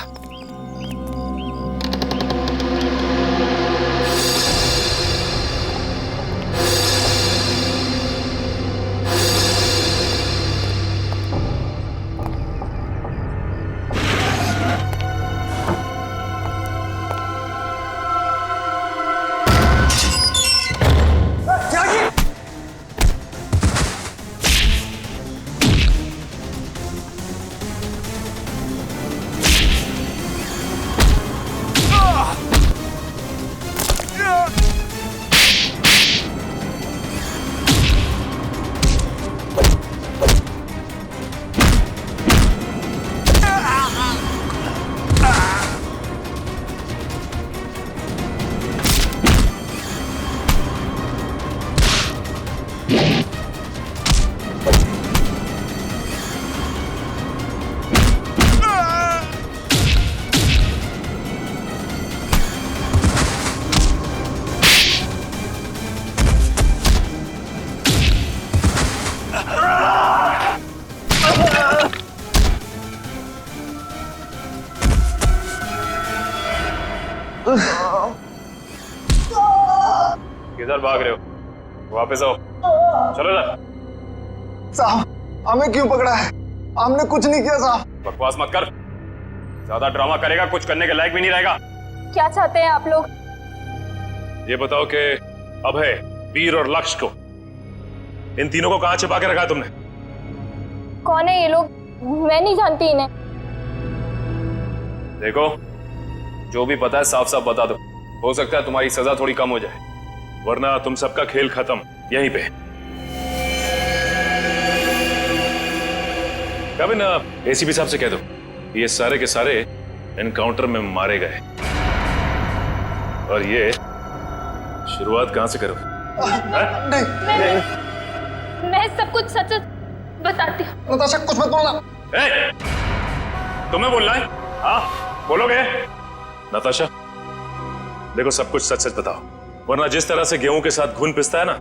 किधर भाग रहे हो? वापस आओ, चलो ना। साहब हमें क्यों पकड़ा है? हमने कुछ नहीं किया साहब। बकवास मत कर, ज्यादा ड्रामा करेगा कुछ करने के लायक भी नहीं रहेगा। क्या चाहते हैं आप लोग? ये बताओ कि अभय, वीर और लक्ष्य को, इन तीनों को कहां छिपा के रखा है तुमने? कौन है ये लोग? मैं नहीं जानती इन्हें। देखो, जो भी पता है साफ साफ बता दो, हो सकता है तुम्हारी सजा थोड़ी कम हो जाए, वरना तुम सबका खेल खत्म यहीं पे। कभी ना एसीपी साहब से कह दो ये सारे के सारे एनकाउंटर में मारे गए, और ये शुरुआत कहां से करो? मैं सब कुछ सच बताती हूँ। नताशा कुछ मत बोलना। तुम्हें बोलना है? हाँ बोलोगे? नताशा देखो, सब कुछ सच सच बताओ, वरना जिस तरह से गेहूं के साथ घुन पिसता है ना,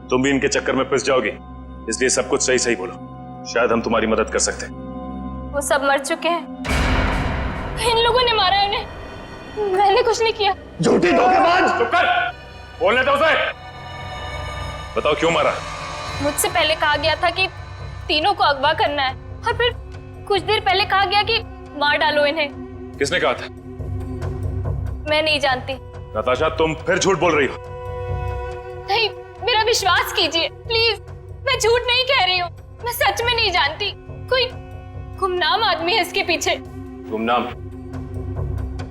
तुम भी इनके चक्कर में पिस जाओगी। इसलिए सब कुछ सही सही बोलो, शायद हम तुम्हारी मदद कर सकते हैं। वो सब मर चुके हैं, इन लोगों ने मारा है उन्हें, मैंने कुछ नहीं किया। झूठी धोखेबाज! चुप कर, बोलने दो उसे। बताओ क्यों मारा? मुझसे पहले कहा गया था कि तीनों को अगवा करना है, और फिर कुछ देर पहले कहा गया कि मार डालो इन्हें। किसने कहा था? मैं नहीं जानती। नताशा तुम फिर झूठ बोल रही हो। नहीं, मेरा विश्वास कीजिए प्लीज, मैं झूठ नहीं कह रही हूँ, मैं सच में नहीं जानती। कोई गुमनाम आदमी है इसके पीछे। गुमनाम?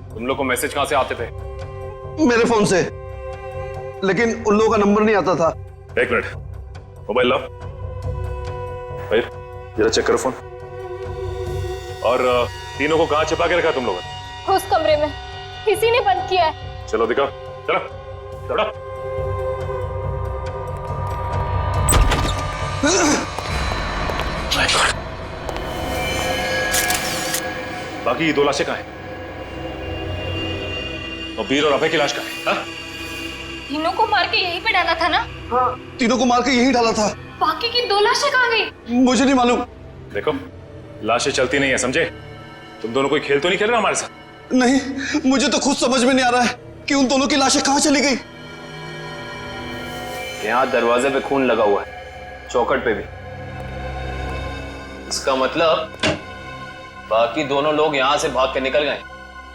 तुम लोग को मैसेज कहां से आते थे? मेरे फोन से, लेकिन उन लोगों का नंबर नहीं आता था। एक मिनट, मोबाइल लाओ भाई, जरा चेक करो फोन। और तीनों को कहां छिपा के रखा तुम लोगों ने? उस कमरे में, किसी ने बंद किया है। चलो दिखाओ, चलो चलो। बाकी ये 2 लाशें कहां हैं? और वीर और अभय की लाश कहां है? हाँ? तीनों को मार के यहीं पे डाला था ना? हाँ, तीनों को मार के यहीं डाला था। बाकी की 2 लाशें कहां गई? मुझे नहीं मालूम। देखो, लाशें चलती नहीं है, समझे? तुम दोनों कोई खेल तो नहीं खेल रहे हमारे साथ? नहीं, मुझे तो खुद समझ में नहीं आ रहा है कि उन दोनों की लाशें कहां चली गई। यहाँ दरवाजे पे खून लगा हुआ है, चौखट पे भी। इसका मतलब बाकी दोनों लोग यहाँ से भाग के निकल गए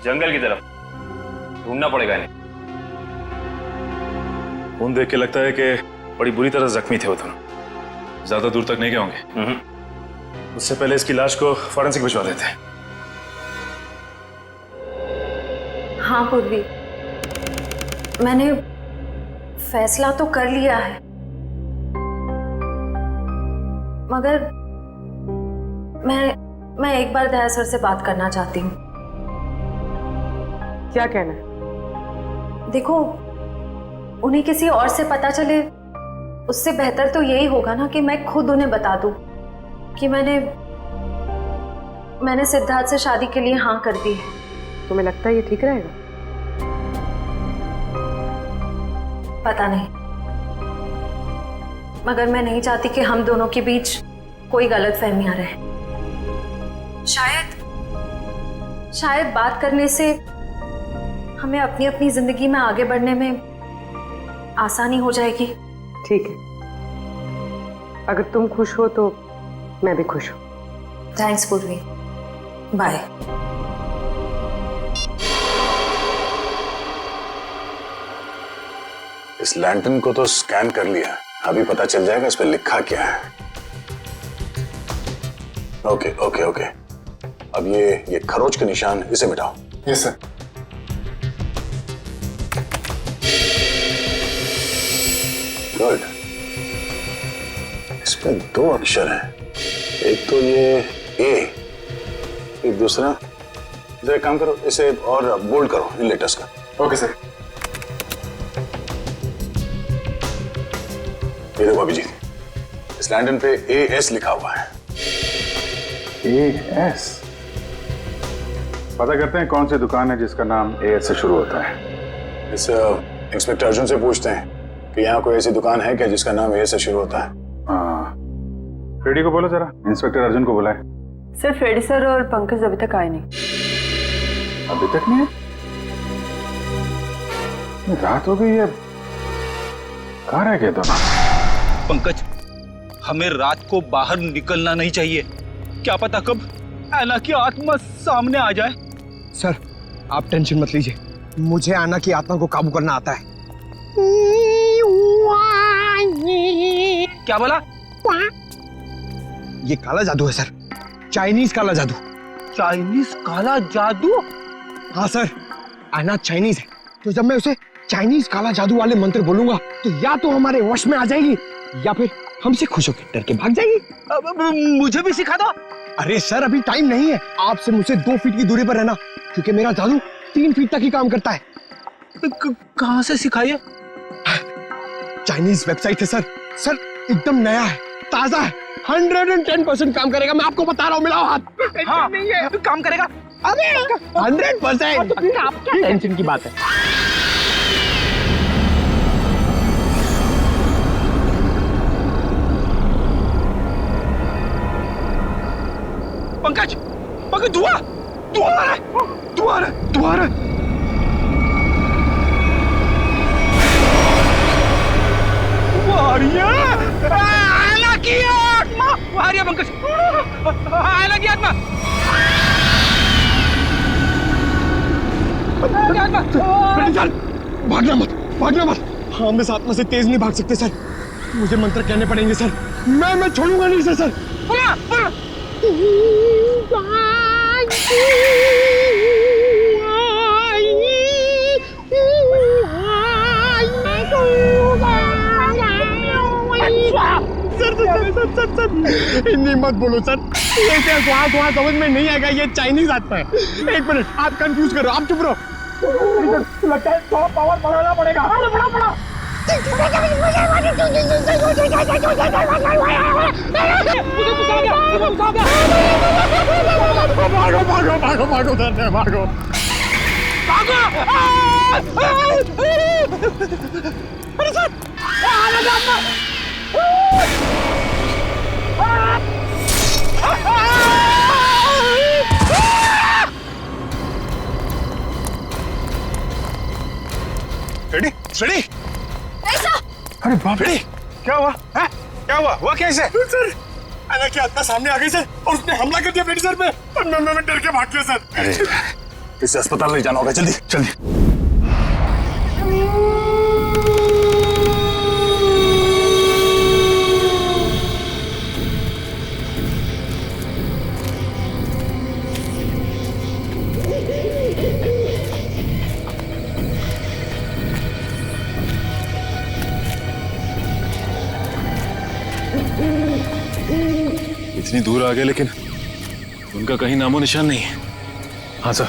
जंगल की तरफ। ढूंढना पड़ेगा इन्हें। खून देख के लगता है कि बड़ी बुरी तरह जख्मी थे वो दोनों, ज्यादा दूर तक नहीं गए होंगे। उससे पहले इसकी लाश को फॉरेंसिक भिजवा देते हैं। हाँ पूर्वी, मैंने फैसला तो कर लिया है, मगर मैं एक बार दया सर से बात करना चाहती हूँ। क्या कहना है? देखो, उन्हें किसी और से पता चले उससे बेहतर तो यही होगा ना कि मैं खुद उन्हें बता दूं कि मैंने सिद्धार्थ से शादी के लिए हाँ कर दी है। तुम्हें लगता है ये ठीक रहेगा? पता नहीं, मगर मैं नहीं चाहती कि हम दोनों के बीच कोई गलतफहमियां रहे। शायद बात करने से हमें अपनी अपनी जिंदगी में आगे बढ़ने में आसानी हो जाएगी। ठीक है, अगर तुम खुश हो तो मैं भी खुश हूँ। थैंक्स पूर्वी, बाय। इस लैंटर्न को तो स्कैन कर लिया, अभी पता चल जाएगा इस पे लिखा क्या है। ओके ओके ओके, अब ये खरोच के निशान, इसे मिटाओ। Yes sir. गुड, इस पे 2 अक्षर हैं, एक तो ये ए, एक दूसरा। एक काम करो, इसे और बोल्ड करो इन लेटर्स का। Okay sir. ये देखो अभिजीत, इस लैंटर्न पे AS लिखा हुआ है। AS? पता करते हैं कौन सी दुकान है जिसका नाम AS से शुरू होता है। इस इंस्पेक्टर अर्जुन से पूछते हैं कि यहाँ कोई ऐसी दुकान है क्या जिसका नाम A से शुरू होता है। हाँ, फ्रेडी को बोलो जरा, इंस्पेक्टर अर्जुन को बुलाए। सर, फ्रेडी सर और पंकज अभी तक आए नहीं। अभी तक नहीं? रात हो गई है, कहाँ रह गए दोनों? पंकज, हमें रात को बाहर निकलना नहीं चाहिए। क्या पता कब आना की आत्मा सामने आ जाए। सर आप टेंशन मत लीजिए, मुझे आना की आत्मा को काबू करना आता है। क्या बोला? ये काला जादू है सर, चाइनीज काला जादू। चाइनीज काला जादू? हाँ सर, आना चाइनीज है, तो जब मैं उसे चाइनीज काला जादू वाले मंत्र बोलूंगा तो या तो हमारे वश में आ जाएगी या फिर हमसे खुश होकर डर के भाग जाएगी। मुझे भी सिखा दो। अरे सर अभी टाइम नहीं है, आपसे मुझसे 2 फीट की दूरी पर रहना, क्योंकि मेरा जादू 3 फीट तक ही काम करता है। कहाँ से सिखाइए? चाइनीज वेबसाइट है सर। सर एकदम नया है, ताजा है, 110% काम करेगा, मैं आपको बता रहा हूँ। मिलाओ हाथ। हाँ, नहीं है काम करेगा। अरे 100%। तो फिर आप क्या टेंशन की बात है। पंकज, पंकज धुआं आ रहा है, धुआं आ रहा है। आना की आत्मा, पंकज, आना की आत्मा। भागना मत, भागना मत। हाँ, हम इस आत्मा से तेज नहीं भाग सकते सर, मुझे मंत्र कहने पड़ेंगे सर। मैं छोड़ूंगा नहीं सर। बोला। सर हिंदी मत बोलो सर, ये क्या वहाँ समझ में नहीं आएगा, ये चाइनीज आत्मा है। 1 मिनट, आप कंफ्यूज करो, आप चुप रहो। लगता है थोड़ा पावर बढ़ाना पड़ेगा। बड़ा भागो धन्य भागो। अरे सर, रेडी? ऐसा? अरे बाप रे, क्या हुआ? है? क्या हुआ कैसे? सर आना की आत्मा सामने आ गई सर, और उसने हमला कर दिया मेरे सर पे, और मैं डर के भाग गया सर। अरे इसे अस्पताल ले जाना होगा, जल्दी। इतनी दूर आ गए लेकिन उनका कहीं नामो निशान नहीं है। हाँ सर,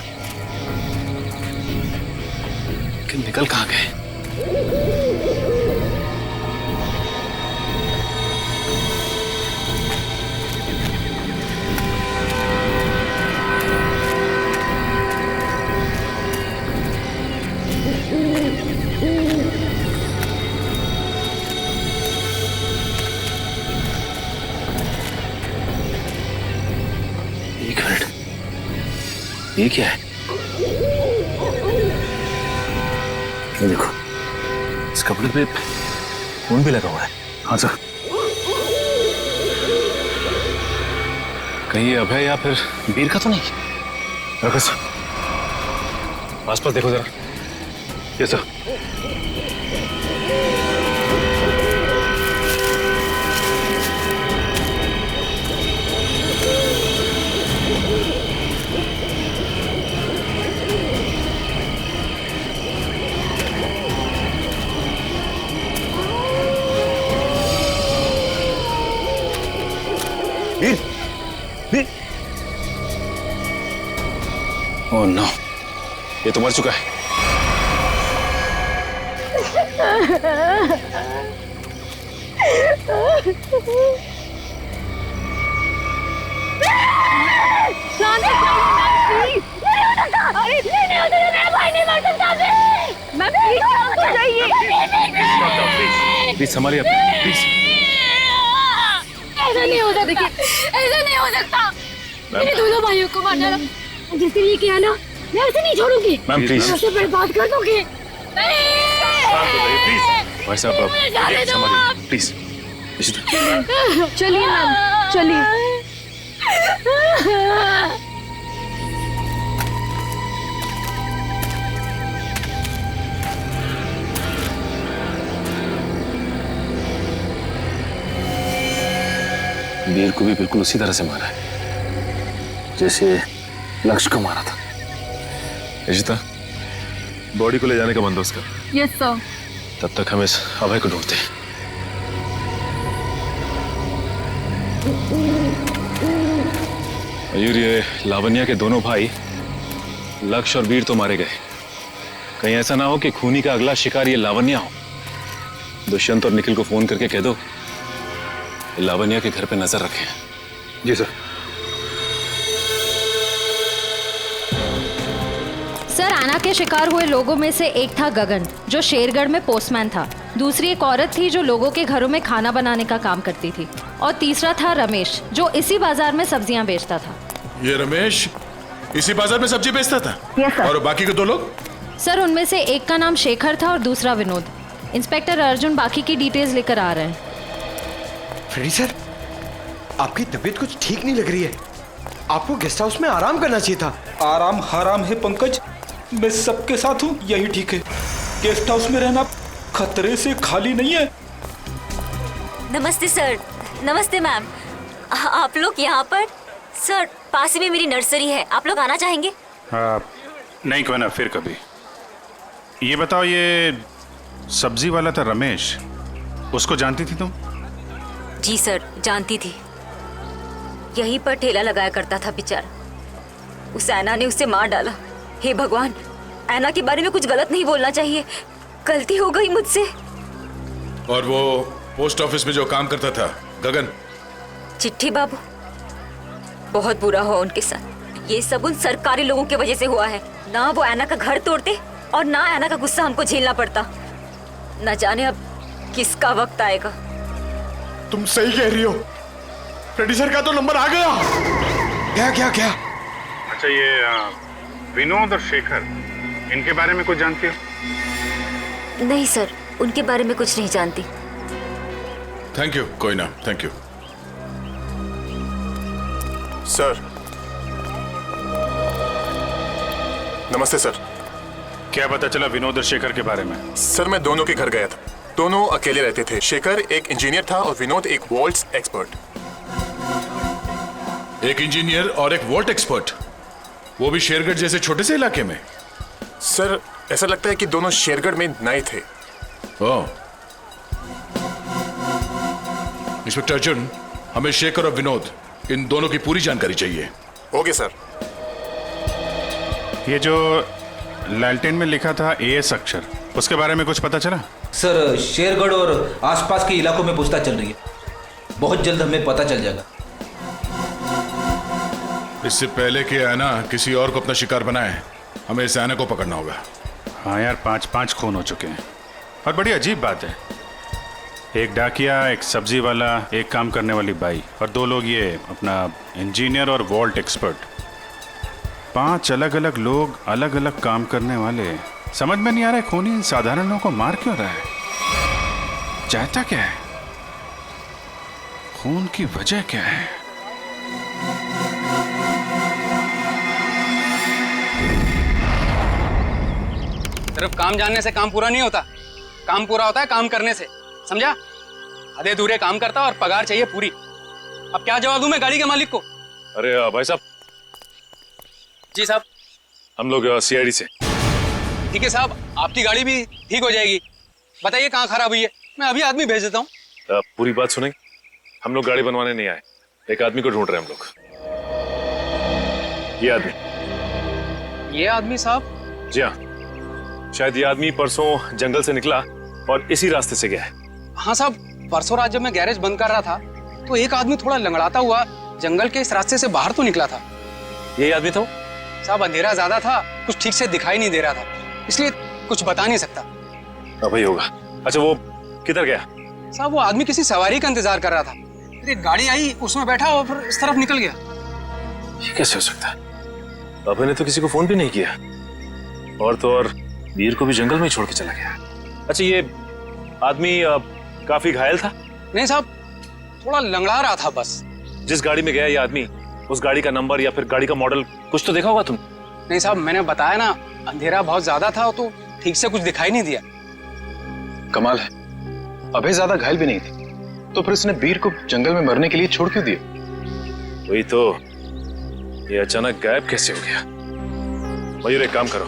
लेकिन निकल कहाँ गए? ये क्या है? ये देखो, इस कपड़े पे खून भी लगा हुआ है। हाँ सर, कहीं ये अभय या फिर वीर का तो नहीं? रखो सर, आसपास देखो जरा। ये सर, ओह नो, ये तो मर चुका है। प्लीज संभालिए अपने, प्लीज। ऐसा नहीं हो सकता, देखिए ऐसा नहीं हो सकता। मेरे दोनों भाइयों को मारना जिसके लिए किया ना, मैं उसे नहीं छोड़ूंगी। मैम प्लीज, मैं उसे बर्बाद कर दूंगी। भाई साहब जाने दो आप। प्लीज। चलिए मैम, चलिए। वीर को भी बिल्कुल उसी तरह से मारा है जैसे लक्ष्य को मारा था। इशिता, बॉडी को ले जाने का बंदोबस्त कर। Yes sir. तब तक हम इस अभय को ढूंढते हैं। मयूर, ये लावण्या के दोनों भाई लक्ष्य और वीर तो मारे गए। कहीं ऐसा ना हो कि खूनी का अगला शिकार ये लावण्या हो। दुष्यंत और निखिल को फोन करके कह दो लावण्या के घर पे नजर रखें। जी सर। सर, आना के शिकार हुए लोगों में से एक था गगन, जो शेरगढ़ में पोस्टमैन था। दूसरी एक औरत थी जो लोगों के घरों में खाना बनाने का काम करती थी। और तीसरा था रमेश, जो इसी बाजार में सब्जियां बेचता था। ये रमेश इसी बाजार में सब्जी बेचता था? Yes sir. और बाकी के दो लोग? सर, उनमें से एक का नाम शेखर था और दूसरा विनोद। इंस्पेक्टर अर्जुन बाकी की डिटेल्स लेकर आ रहे हैं। फ्रेडी सर, आपकी तबीयत कुछ ठीक नहीं लग रही है। आपको गेस्ट हाउस में आराम करना चाहिए था। आराम हराम है पंकज, मैं सबके साथ हूँ, यही ठीक है। गेस्ट हाउस में रहना खतरे से खाली नहीं है। नमस्ते सर। नमस्ते मैम। आप लोग यहाँ पर? सर, पास में मेरी नर्सरी है, आप लोग आना चाहेंगे? नहीं, कोई ना, फिर कभी। ये बताओ, ये सब्जी वाला था रमेश, उसको जानती थी तुम? जी सर, जानती थी। यहीं पर ठेला लगाया करता था बेचारा। उस ऐना ने उसे मार डाला। हे भगवान, ऐना के बारे में कुछ गलत नहीं बोलना चाहिए, गलती हो गई मुझसे। और वो पोस्ट ऑफिस में जो काम करता था गगन? चिट्ठी बाबू, बहुत बुरा हुआ उनके साथ। ये सब उन सरकारी लोगों की वजह से हुआ है। ना वो ऐना का घर तोड़ते और ना ऐना का गुस्सा हमको झेलना पड़ता। न जाने अब किसका वक्त आएगा। तुम सही कह रही हो, फ्रेडी सर का तो नंबर आ गया। क्या क्या क्या? अच्छा, ये विनोद और शेखर, इनके बारे में कुछ जानती हो? नहीं सर, उनके बारे में कुछ नहीं जानती। Thank you. कोई ना, थैंक यू सर। नमस्ते सर। क्या पता चला विनोद और शेखर के बारे में? सर, मैं दोनों के घर गया था। दोनों अकेले रहते थे। शेखर एक इंजीनियर था और विनोद एक वॉल्ट्स एक्सपर्ट। एक इंजीनियर और एक वॉल्ट एक्सपर्ट, वो भी शेरगढ़ जैसे छोटे से इलाके में? सर, ऐसा लगता है कि दोनों शेरगढ़ में नए थे। ओह। इंस्पेक्टर अर्जुन, हमें शेखर और विनोद, इन दोनों की पूरी जानकारी चाहिए। Okay sir. ये जो लालटेन में लिखा था एएस अक्षर, उसके बारे में कुछ पता चला? सर, शेरगढ़ और आसपास के इलाकों में पूछताछ चल रही है। बहुत जल्द हमें पता चल जाएगा। इससे पहले कि ऐना किसी और को अपना शिकार बनाए, हमें इस ऐना को पकड़ना होगा। हाँ यार, 5 खून हो चुके हैं। और बड़ी अजीब बात है, एक डाकिया, एक सब्जी वाला, एक काम करने वाली बाई और 2 लोग ये अपना इंजीनियर और वॉल्ट एक्सपर्ट। 5 अलग अलग लोग, अलग अलग काम करने वाले। समझ में नहीं आ रहा है खूनी साधारण लोगों को मार क्यों रहा है? चाहता क्या है? खून की वजह क्या है? सिर्फ काम जानने से काम पूरा नहीं होता। काम पूरा होता है काम करने से, समझा? आधे अधूरे काम करता और पगार चाहिए पूरी। अब क्या जवाब दूं मैं गाड़ी के मालिक को? अरे भाई साहब। जी साहब। हम लोग सीआईडी से। ठीक है साहब, आपकी गाड़ी भी ठीक हो जाएगी। बताइए कहाँ खराब हुई है, मैं अभी आदमी भेज देता हूँ। पूरी बात सुनेंगे? हम लोग गाड़ी बनवाने नहीं आए, एक आदमी को ढूंढ रहे हैं हम लोग। ये आदमी। ये आदमी साहब? जी हाँ, शायद ये आदमी परसों जंगल से निकला और इसी रास्ते से गया है। हाँ साहब, परसों रात जब मैं गैरेज बंद कर रहा था तो एक आदमी थोड़ा लंगड़ाता हुआ जंगल के इस रास्ते से बाहर तो निकला था। यही आदमी था? साहब, अंधेरा ज्यादा था, कुछ ठीक से दिखाई नहीं दे रहा था, इसलिए कुछ बता नहीं सकता। वही होगा। अच्छा, वो किधर गया? साहब, वो आदमी किसी सवारी का इंतजार कर रहा था। फिर एक गाड़ी आई, उसमें बैठा और फिर इस तरफ निकल गया। ये कैसे हो सकता है? अभय ने तो किसी को फोन भी नहीं किया, और तो और वीर को भी जंगल में छोड़ के चला गया। अच्छा, ये आदमी काफी घायल था? नहीं साहब, थोड़ा लंगड़ा रहा था बस। जिस गाड़ी में गया ये आदमी, उस गाड़ी का नंबर या फिर गाड़ी का मॉडल कुछ तो देखा होगा तुम? नहीं साहब, मैंने बताया ना, अंधेरा बहुत ज्यादा था तो ठीक से कुछ दिखाई नहीं दिया। कमाल है, अभय ज्यादा घायल भी नहीं थे, तो फिर इसने वीर को जंगल में मरने के लिए छोड़ क्यों दिया? वही तो, ये अचानक गायब कैसे हो गया? मयूर एक काम करो,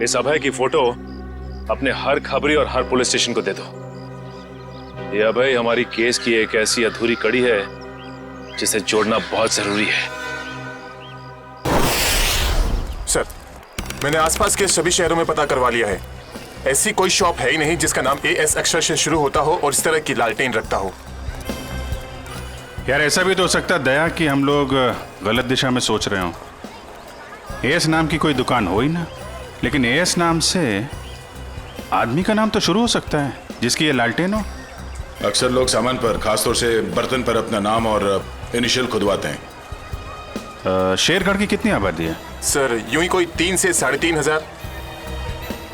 इस अभय की फोटो अपने हर खबरी और हर पुलिस स्टेशन को दे दो। ये अभय हमारी केस की एक ऐसी अधूरी कड़ी है जिसे जोड़ना बहुत जरूरी है। सर, मैंने आसपास के सभी शहरों में पता करवा लिया है। ऐसी कोई शॉप है ही नहीं जिसका नाम AS अक्षर से शुरू होता हो और इस तरह की लालटेन रखता हो। यार ऐसा भी तो हो सकता है दया कि हम लोग गलत दिशा में सोच रहे हो। AS नाम की कोई दुकान हो ही ना, लेकिन AS नाम से आदमी का नाम तो शुरू हो सकता है जिसकी ये लालटेन हो। अक्सर लोग सामान पर, खासतौर से बर्तन पर अपना नाम और इनिशियल खुदवाते हैं। शेरगढ़ की कितनी आबादी है? सर यूं ही कोई 3 से 3,500।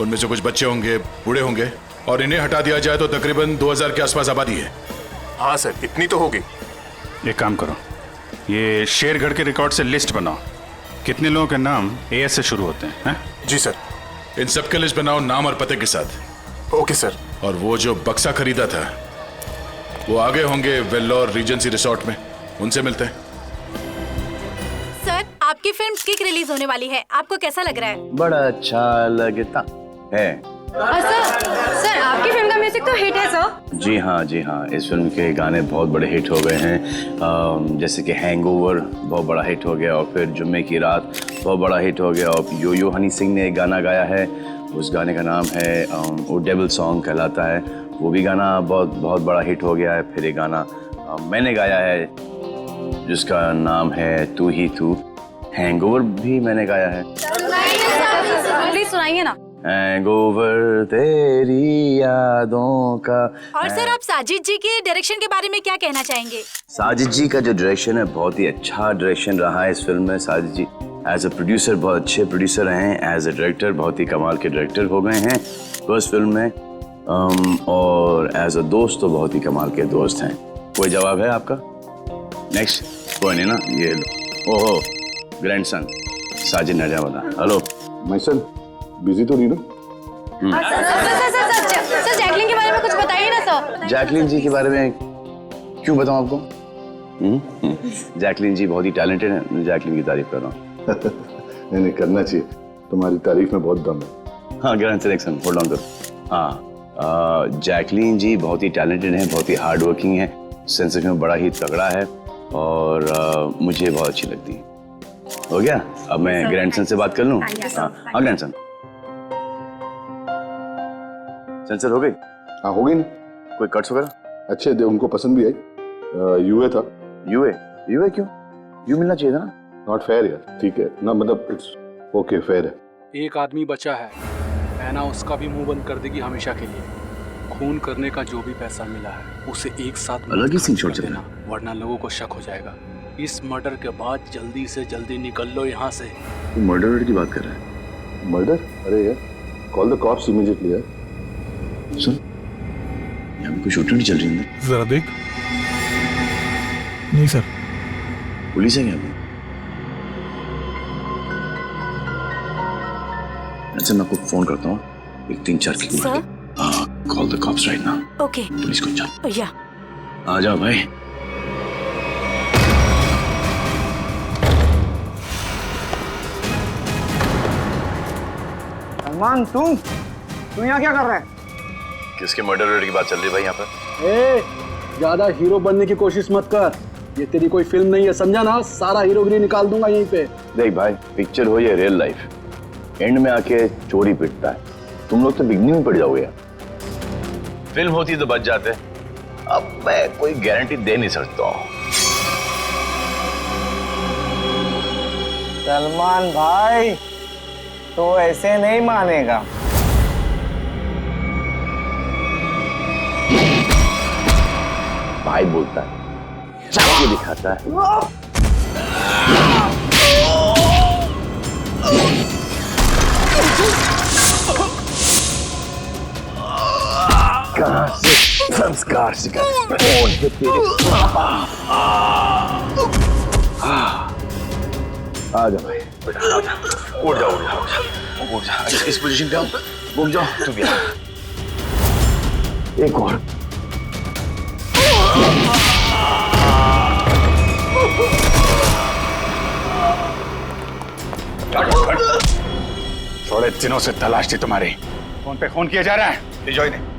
उनमें से कुछ बच्चे होंगे, बूढ़े होंगे, और इन्हें हटा दिया जाए तो तकरीबन 2,000 के आसपास आबादी है। हाँ सर, इतनी तो होगी। एक काम करो, ये शेरगढ़ के रिकॉर्ड से लिस्ट बनाओ, कितने लोगों के नाम AS से शुरू होते हैं? जी सर। इन सब के लिस्ट बनाओ नाम और पते के साथ। Okay sir. और वो जो बक्सा खरीदा था वो आगे होंगे वेल्लोर रीजेंसी रिसोर्ट में, उनसे मिलते हैं। सर, आपकी फिल्म किक रिलीज होने वाली है, आपको कैसा लग रहा है? बड़ा अच्छा लगता है। सर, आपकी फिल्म का म्यूजिक तो हिट है सर। जी हाँ, इस फिल्म के गाने बहुत बड़े हिट हो गए हैं। जैसे कि हैंगओवर बहुत बड़ा हिट हो गया, और फिर जुम्मे की रात बहुत बड़ा हिट हो गया, और यो हनी सिंह ने एक गाना गाया है, उस गाने का नाम है वो डेविल सॉन्ग कहलाता है, वो भी गाना बहुत बड़ा हिट हो गया है। फिर एक गाना मैंने गाया है जिसका नाम है तू ही तू, हैंगओवर भी मैंने गाया है। प्लीज सुनाइए ना। हैंगओवर तेरी यादों का। और सर, आप साजिद जी के डायरेक्शन के बारे में क्या कहना चाहेंगे? साजिद जी का जो डायरेक्शन है बहुत ही अच्छा डायरेक्शन रहा है इस फिल्म में। साजिद जी एज अ प्रोड्यूसर बहुत अच्छे प्रोड्यूसर हैं, एज अ डायरेक्टर बहुत ही कमाल के डायरेक्टर हो गए हैं फर्स्ट फिल्म में, और एज अ दोस्त तो बहुत ही कमाल के दोस्त हैं। कोई जवाब है आपका? नेक्स्ट कोई नहीं ना, ये लो। ओहो, ग्रैंडसन साजिद नजावदा। हेलो माय सन, बिजी तो नहीं ना? सर, जैकलिन के बारे में कुछ बताइए ना सर। जैकलिन जी के बारे में क्यों बताऊं आपको? जैकलिन जी बहुत ही टैलेंटेड है, मैं जैकलिन की तारीफ कर रहा हूँ। नहीं करना चाहिए, तुम्हारी तारीफ में बहुत दम है। हाँ ग्रैंडसन, होल्ड ऑन करो। हाँ, जैकलिन जी बहुत ही टैलेंटेड हैं, बहुत ही हार्ड वर्किंग है, सेंस ऑफ ह्यूमर बड़ा ही तगड़ा है, और मुझे बहुत अच्छी लगती है। हो गया, अब मैं ग्रैंडसन से बात कर लूँ? हाँ ग्रैंडसन, सेंसर हो गई? हाँ हो गई ना। कोई कट्स वगैरह? अच्छे थे, उनको पसंद भी आई। यूए था। यूए क्यों? यू मिलना चाहिए था ना। नॉट फेयर यार। ठीक है ना, मतलब इट्स ओके, फेयर है। एक आदमी बचा है, ऐना उसका भी मुंह बंद कर देगी हमेशा के लिए। खून करने का जो भी पैसा मिला है उसे एक साथ अलग ही सीन छोड़ देना, वरना लोगों को शक हो जाएगा। इस मर्डर के बाद जल्दी से जल्दी निकल लो यहाँ से। मर्डर की बात कर रहा है? मर्डर? अरे यार, कॉल द कॉप्स इमीडिएटली यार। सुन, यहाँ पे कोई शूटिंग नहीं चल रही है? जरा देख। नहीं सर। पुलिस है क्या? अच्छा, मैं आपको फोन करता हूँ, एक 3-4 की sir? Call the cops right now. Okay. Police को चल। या आ जाओ भाई। सलमान, तू यहाँ क्या कर रहा है? किसके मर्डर की बात चल रही है भाई यहाँ पर? ज्यादा हीरो बनने की कोशिश मत कर, ये तेरी कोई फिल्म नहीं है, समझा ना? सारा हीरोगिरी निकाल दूंगा यहीं पे। देख भाई, पिक्चर हो या रियल लाइफ, एंड में आके चोरी पिटता है। तुम लोग तो बिगनिंग में पड़ जाओगे। फिल्म होती तो बच जाते, अब मैं कोई गारंटी दे नहीं सकता हूँ। सलमान भाई, तो ऐसे नहीं मानेगा। भाई बोलता है, चाकू दिखाता है। कहाँ से संस्कार सिखा? कौन है तेरे पापा? आ जा भाई, उठ जा, उठ जा, उठ जा। इस पोजीशन पे आओ, घूम जाओ, तू भी आ। एक और। थोड़े दिनों से तलाश थी तुम्हारी। फोन पे खून किया जा रहा है, ले जाओ इन्हें।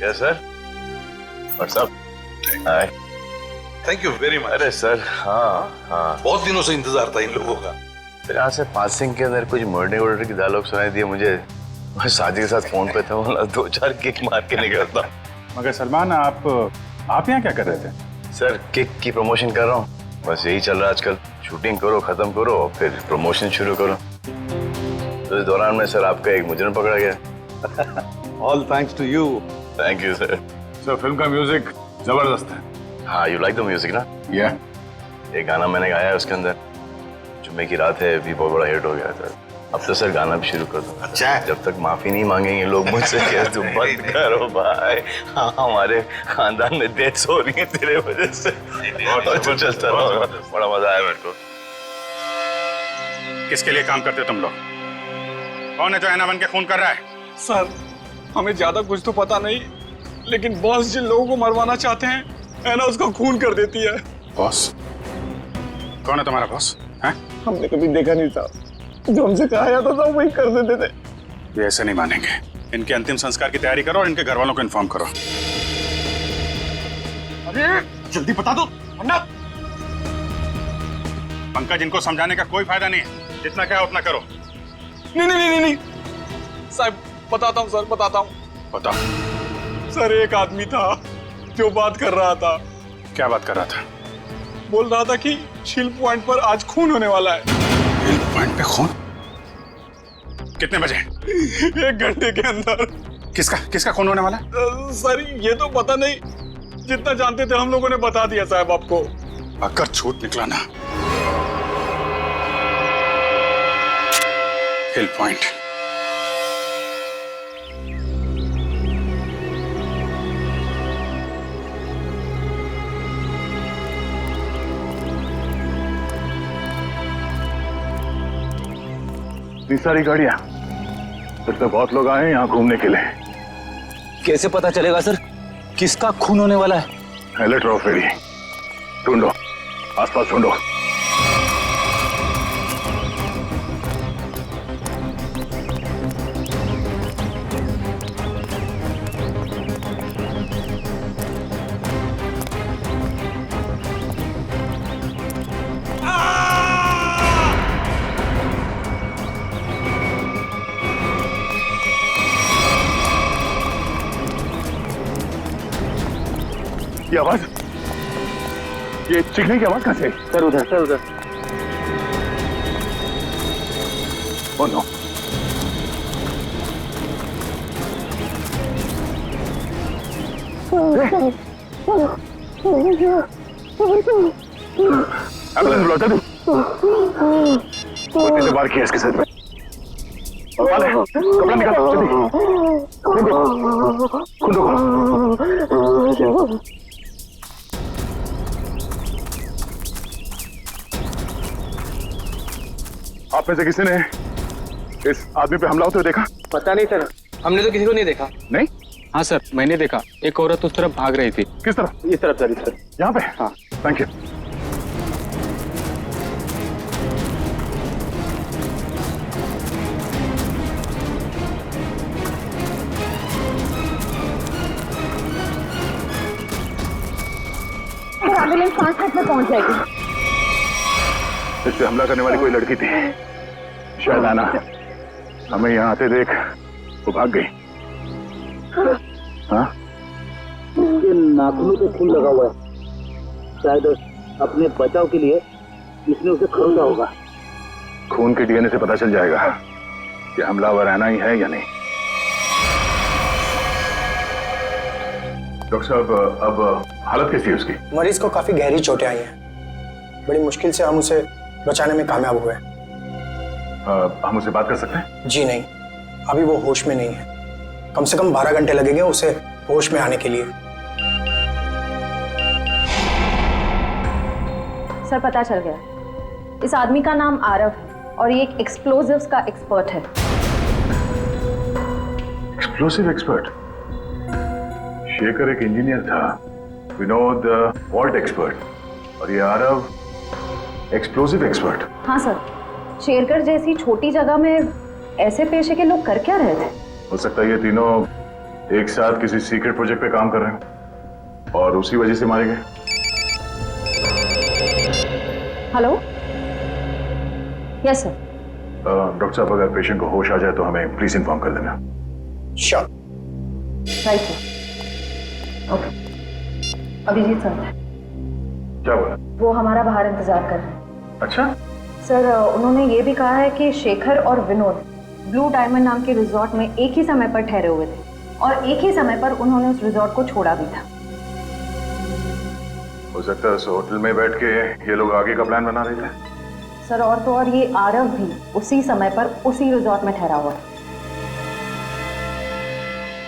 Yes sir. What's up? Hi. Thank you very much. अरे सर, हाँ। बहुत दिनों से इंतजार था इन लोगों का। फिर यहाँ से पासिंग के अंदर कुछ मर्डर वर्डर की डायलॉग सुनाई दिए मुझे। मैं शादी के साथ फोन पे था, बोला 2-4 किक मार के निकलता। मगर सलमान, आप यहाँ क्या कर रहे थे? सर, किक की प्रमोशन कर रहा हूँ, बस यही चल रहा है आजकल। शूटिंग करो, खत्म करो, फिर प्रमोशन शुरू करो। तो इस दौरान में सर आपका एक मुजरिम पकड़ा गया। All thanks to you. Thank you sir. Sir, film का म्यूजिक जबरदस्त है। हाँ, यू लाइक द म्यूजिक ना? या एक गाना मैंने गाया है उसके अंदर, जुम्मे की रात है, भी बहुत बड़ा हिट हो गया था। अब तो सर गाना भी शुरू कर दो। अच्छा, जब तक माफी नहीं मांगेंगे लोग मुझसे, क्या तुम बंद करो भाई। हाँ, हमारे खानदान में डेथ्स हो रही है तेरे वजह से। और चलता रहो, बड़ा मजा आया मेरे को। किसके लिए काम करते हो तुम लोग? कौन है जो ऐना बन के खून कर रहा है? सर, हमें ज्यादा कुछ तो पता नहीं, लेकिन बॉस जिन लोगों को मरवाना चाहते हैं, ऐना उसका खून कर देती है। बॉस? कौन है तुम्हारा बॉस? हैं? हमने कभी देखा नहीं था, जो हमसे कहा जाता था वही कर देते थे। ये ऐसे नहीं मानेंगे। इनके अंतिम संस्कार की तैयारी करो और इनके घर वालों को इन्फॉर्म करो। अरे जल्दी बता दो वरना। पंकज, इनको समझाने का कोई फायदा नहीं है, जितना क्या उतना करो। नहीं साहब, बताता हूँ सर, बताता हूँ। बताओ सर, एक आदमी था जो बात कर रहा था। क्या बात कर रहा था? बोल रहा था कि शिल पॉइंट पर आज खून होने वाला है। शिल पॉइंट पे खून? कितने बजे? 1 घंटे के अंदर। किसका खून होने वाला है? सर, ये तो पता नहीं, जितना जानते थे हम लोगों ने बता दिया साहब आपको। अगर झूठ निकला ना, हिल पॉइंट। इतनी सारी गाड़ियां, फिर तो बहुत लोग आए हैं यहाँ घूमने के लिए। कैसे पता चलेगा सर किसका खून होने वाला है? अलर्ट रहो, फेरी ढूंढो, आसपास ढूंढो। ये आवाज, ये चीखने की आवाज कहां से? सर उधर, सर उधर। Oh no. एम्बुलेंस बुलाओ जल्दी। और कैसे बार किया इसके सर पे? वाले, कपड़ा निकालो जल्दी। खून दो। आप में से किसी ने इस आदमी पे हमला होते हुए देखा? पता नहीं सर, हमने तो किसी को नहीं देखा। नहीं? हाँ सर, मैंने देखा। एक औरत उस तरफ भाग रही थी। किस तरफ? इस तरफ सर, इस तरफ। यहाँ पे? हाँ। Thank you. एम्बुलेंस 5 मिनट में पहुंच जाएगी। इससे हमला करने वाली कोई लड़की थी, शायद आना। हमें यहाँ आते देख वो भाग गई। हाँ? इसके नाखूनों पे खून लगा हुआ है, शायद अपने बचाव के लिए इसने उसे खरीदा होगा। खून के डीएनए से पता चल जाएगा कि हमलावर आना ही है या नहीं। डॉक्टर साहब, अब हालत कैसी है उसकी? मरीज को काफी गहरी चोटें आई हैं। बड़ी मुश्किल से हम उसे बचाने में कामयाब हुए। हम उससे बात कर सकते हैं? जी नहीं, अभी वो होश में नहीं है। कम से कम 12 घंटे लगेंगे उसे होश में आने के लिए। सर पता चल गया, इस आदमी का नाम आरव है और ये एक एक्सप्लोजिव्स का एक्सपर्ट है। Explosive expert? शेखर एक इंजीनियर था, विनोद वॉल्ट एक्सपर्ट, और ये आरव एक्सप्लोसिव एक्सपर्ट। हाँ सर, शेरकर जैसी छोटी जगह में ऐसे पेशे के लोग कर क्या रहे थे? हो सकता है ये तीनों एक साथ किसी सीक्रेट प्रोजेक्ट पे काम कर रहे हैं और उसी वजह से मारे गए। Hello, yes sir. डॉक्टर साहब, अगर पेशेंट को होश आ जाए तो हमें प्लीज इन्फॉर्म कर देना। Sure. Right sir. Okay. Abhijeet sir क्या बोला? वो हमारा बाहर इंतजार कर रहे हैं। अच्छा सर, उन्होंने ये भी कहा है कि शेखर और विनोद ब्लू डायमंड नाम के रिजॉर्ट में एक ही समय पर ठहरे हुए थे और एक ही समय पर उन्होंने उस रिजॉर्ट को छोड़ा भी था। हो सकता है उस होटल में बैठ के ये लोग आगे का प्लान बना रहे थे। सर, और तो और ये आरव भी उसी समय पर उसी रिजॉर्ट में ठहरा हुआ था।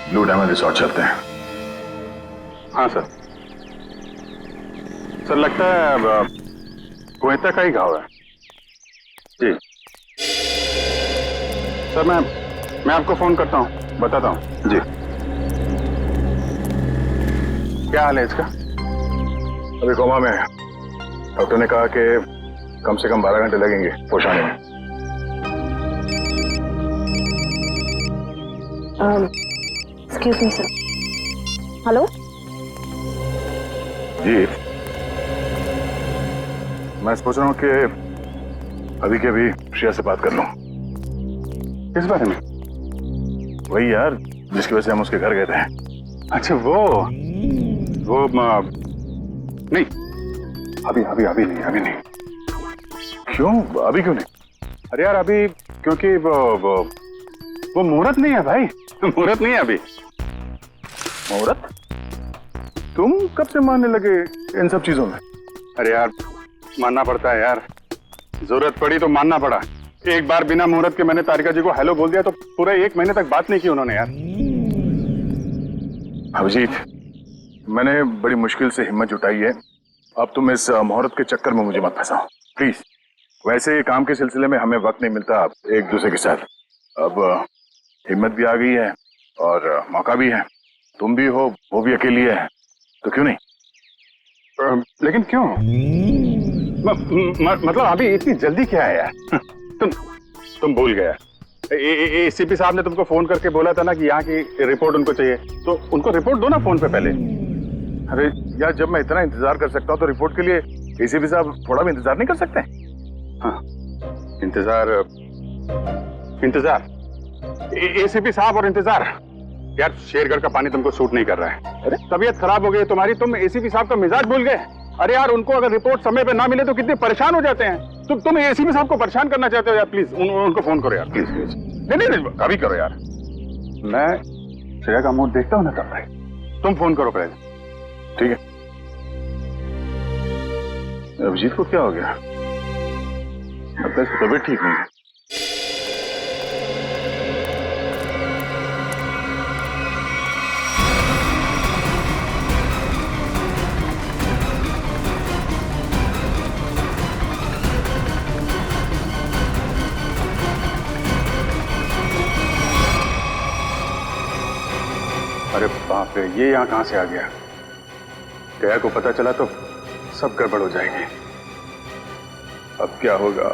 ब्लू डायमंड रिजॉर्ट चलते हैं। हाँ सर। सर लगता है गोयता का ही घाव है। जी सर, मैं आपको फोन करता हूँ, बताता हूँ। जी। क्या हाल है इसका? अभी कोमा में है। डॉक्टर ने कहा कि कम से कम 12 घंटे लगेंगे होश आने में। Excuse me sir. हेलो जी, मैं सोच रहा हूँ कि अभी के अभी श्रेया से बात कर लूं। किस बारे में? वही यार जिसकी वजह से हम उसके घर गए थे। अच्छा वो नहीं, अभी नहीं। क्यों? अभी क्यों नहीं? अरे यार अभी क्योंकि वो मुहूर्त नहीं है भाई। मुहूर्त नहीं है अभी। मुहूर्त? तुम कब से मानने लगे इन सब चीजों में? अरे यार मानना पड़ता है यार, जरूरत पड़ी तो मानना पड़ा। एक बार बिना मुहूर्त के मैंने तारिका जी को हेलो बोल दिया तो पूरे 1 महीने तक बात नहीं की उन्होंने यार। अभिजीत, मैंने बड़ी मुश्किल से हिम्मत जुटाई है, अब तुम इस मुहूर्त के चक्कर में मुझे मत फंसाओ प्लीज। वैसे काम के सिलसिले में हमें वक्त नहीं मिलता एक दूसरे के साथ। अब हिम्मत भी आ गई है और मौका भी है। तुम भी हो, वो भी अकेली है, तो क्यों नहीं? लेकिन क्यों? मतलब अभी इतनी जल्दी क्या है यार? तुम भूल गया। एसीपी साहब ने तुमको फोन करके बोला था ना कि यहाँ की रिपोर्ट उनको चाहिए, तो उनको रिपोर्ट दो ना फोन पे पहले। अरे यार, जब मैं इतना इंतजार कर सकता हूँ तो रिपोर्ट के लिए एसीपी साहब थोड़ा भी इंतजार नहीं कर सकते? हाँ, इंतजार एसीपी साहब और इंतजार। यार शेरगढ़ का पानी तुमको सूट नहीं कर रहा है। अरे तबीयत खराब हो गई तुम्हारी, तुम एसीपी साहब का मिजाज भूल गए। अरे यार उनको अगर रिपोर्ट समय पे ना मिले तो कितने परेशान हो जाते हैं। तुम एसीपी साहब को परेशान करना चाहते हो यार? प्लीज उनको फोन करो यार, प्लीज। नहीं अभी करो यार। मैं श्रेया का मूड देखता हूँ ना तब भाई। तुम फोन करो पहले। ठीक है। अभिजीत को क्या हो गया? अब तक तबीयत ठीक नहीं है। अरे बाप रे, ये यहाँ कहां से आ गया? दया को पता चला तो सब गड़बड़ हो जाएगी। अब क्या होगा?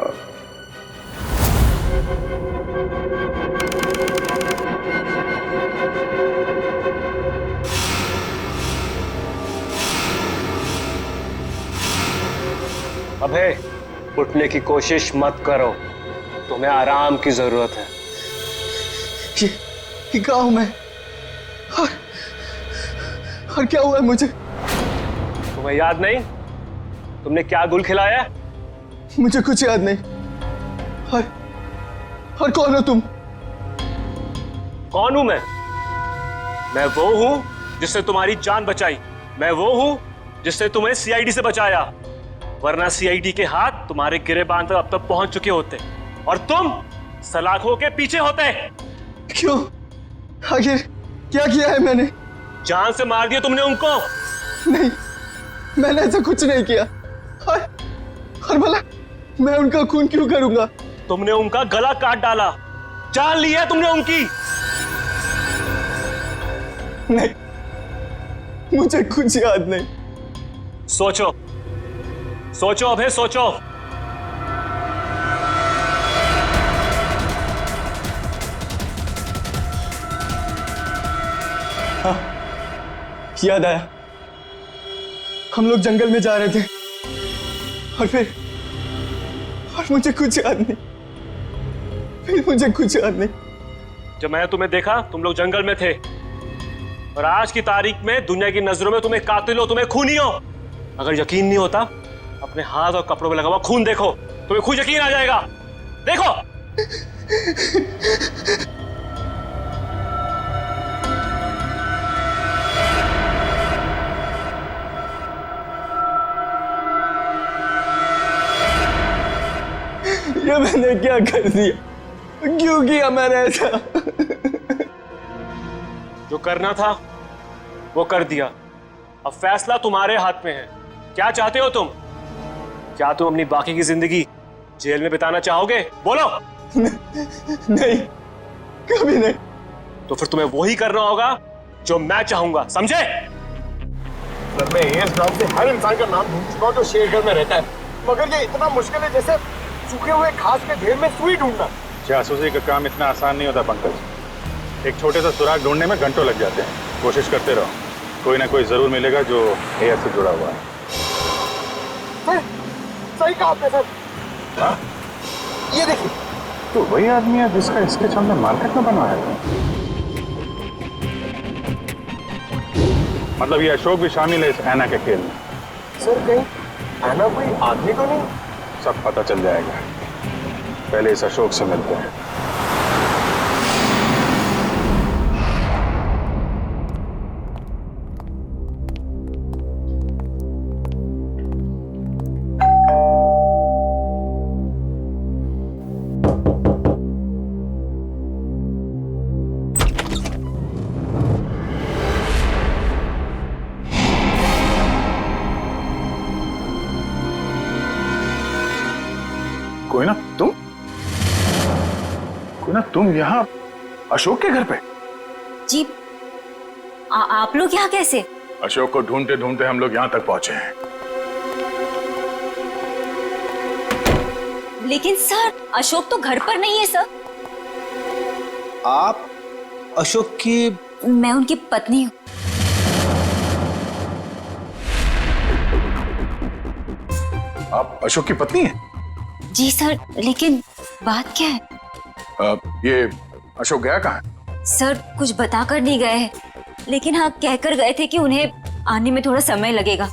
अबे उठने की कोशिश मत करो, तुम्हें आराम की जरूरत है। ये कहाँ हूं मैं? और क्या हुआ है मुझे? तुम्हें याद नहीं तुमने क्या गुल खिलाया? मुझे कुछ याद नहीं। और कौन हो तुम? कौन हूं मैं? मैं वो हूं जिसने तुम्हारी जान बचाई। मैं वो हूं जिसने तुम्हें सीआईडी से बचाया, वरना सीआईडी के हाथ तुम्हारे गिरेबान तक अब तक पहुंच चुके होते। और तुम सलाखों के पीछे होते हैं। क्यों? आखिर क्या किया है मैंने? जान से मार दिया तुमने उनको। नहीं, मैंने ऐसा कुछ नहीं किया। और भला मैं उनका खून क्यों करूंगा? तुमने उनका गला काट डाला, जान ली है तुमने उनकी। नहीं, मुझे कुछ याद नहीं। सोचो, सोचो अभय, सोचो। हाँ, याद आया। हम लोग जंगल में जा रहे थे और मुझे कुछ याद नहीं। फिर मुझे कुछ याद नहीं। जब मैंने तुम्हें देखा तुम लोग जंगल में थे, और आज की तारीख में दुनिया की नजरों में तुम्हें कातिल हो, तुम्हें खूनी हो। अगर यकीन नहीं होता, अपने हाथ और कपड़ों में लगा हुआ खून देखो, तुम्हें खुद यकीन आ जाएगा। देखो। ये मैंने क्या कर दिया? क्यों किया मैंने ऐसा? जो करना था वो कर दिया। अब फैसला तुम्हारे हाथ में है। क्या चाहते हो तुम? क्या तुम अपनी बाकी की जिंदगी जेल में बिताना चाहोगे? बोलो। नहीं, कभी नहीं। तो फिर तुम्हें वही करना होगा जो मैं चाहूंगा, समझे? सर, मैं एएस नाम से हर इंसान का नाम ढूंढ चुका हूं जो शेरगढ़ में रहता है, मगर ये इतना मुश्किल है जैसे सूखे हुए घास के ढेर में सुई ढूंढना। जासूसी का काम इतना आसान नहीं होता पंकज। एक छोटे सा सुराग ढूंढने में घंटों लग जाते हैं। कोशिश करते रहो, कोई ना कोई जरूर मिलेगा जो एएस से जुड़ा हुआ है। सर, सही कहा आपने सर। हाँ? ये देखिए, तो वही आदमी है जिसका स्केच हमने मार्केट में बनवाया था। मतलब ये अशोक भी शामिल है इस ऐना के खेल में। सर, कहीं ऐना कोई आदमी तो नहीं? सब पता चल जाएगा। पहले इस अशोक से मिलते हैं। तुम यहाँ अशोक के घर पे? जी, आप लोग यहाँ कैसे? अशोक को ढूंढते ढूंढते हम लोग यहाँ तक पहुंचे हैं। लेकिन सर, अशोक तो घर पर नहीं है सर। आप अशोक की? मैं उनकी पत्नी हूँ। आप अशोक की पत्नी हैं? जी सर, लेकिन बात क्या है? ये अशोक गया कहाँ? सर, कुछ बताकर नहीं गए हैं, लेकिन हाँ कहकर गए थे कि उन्हें आने में थोड़ा समय लगेगा।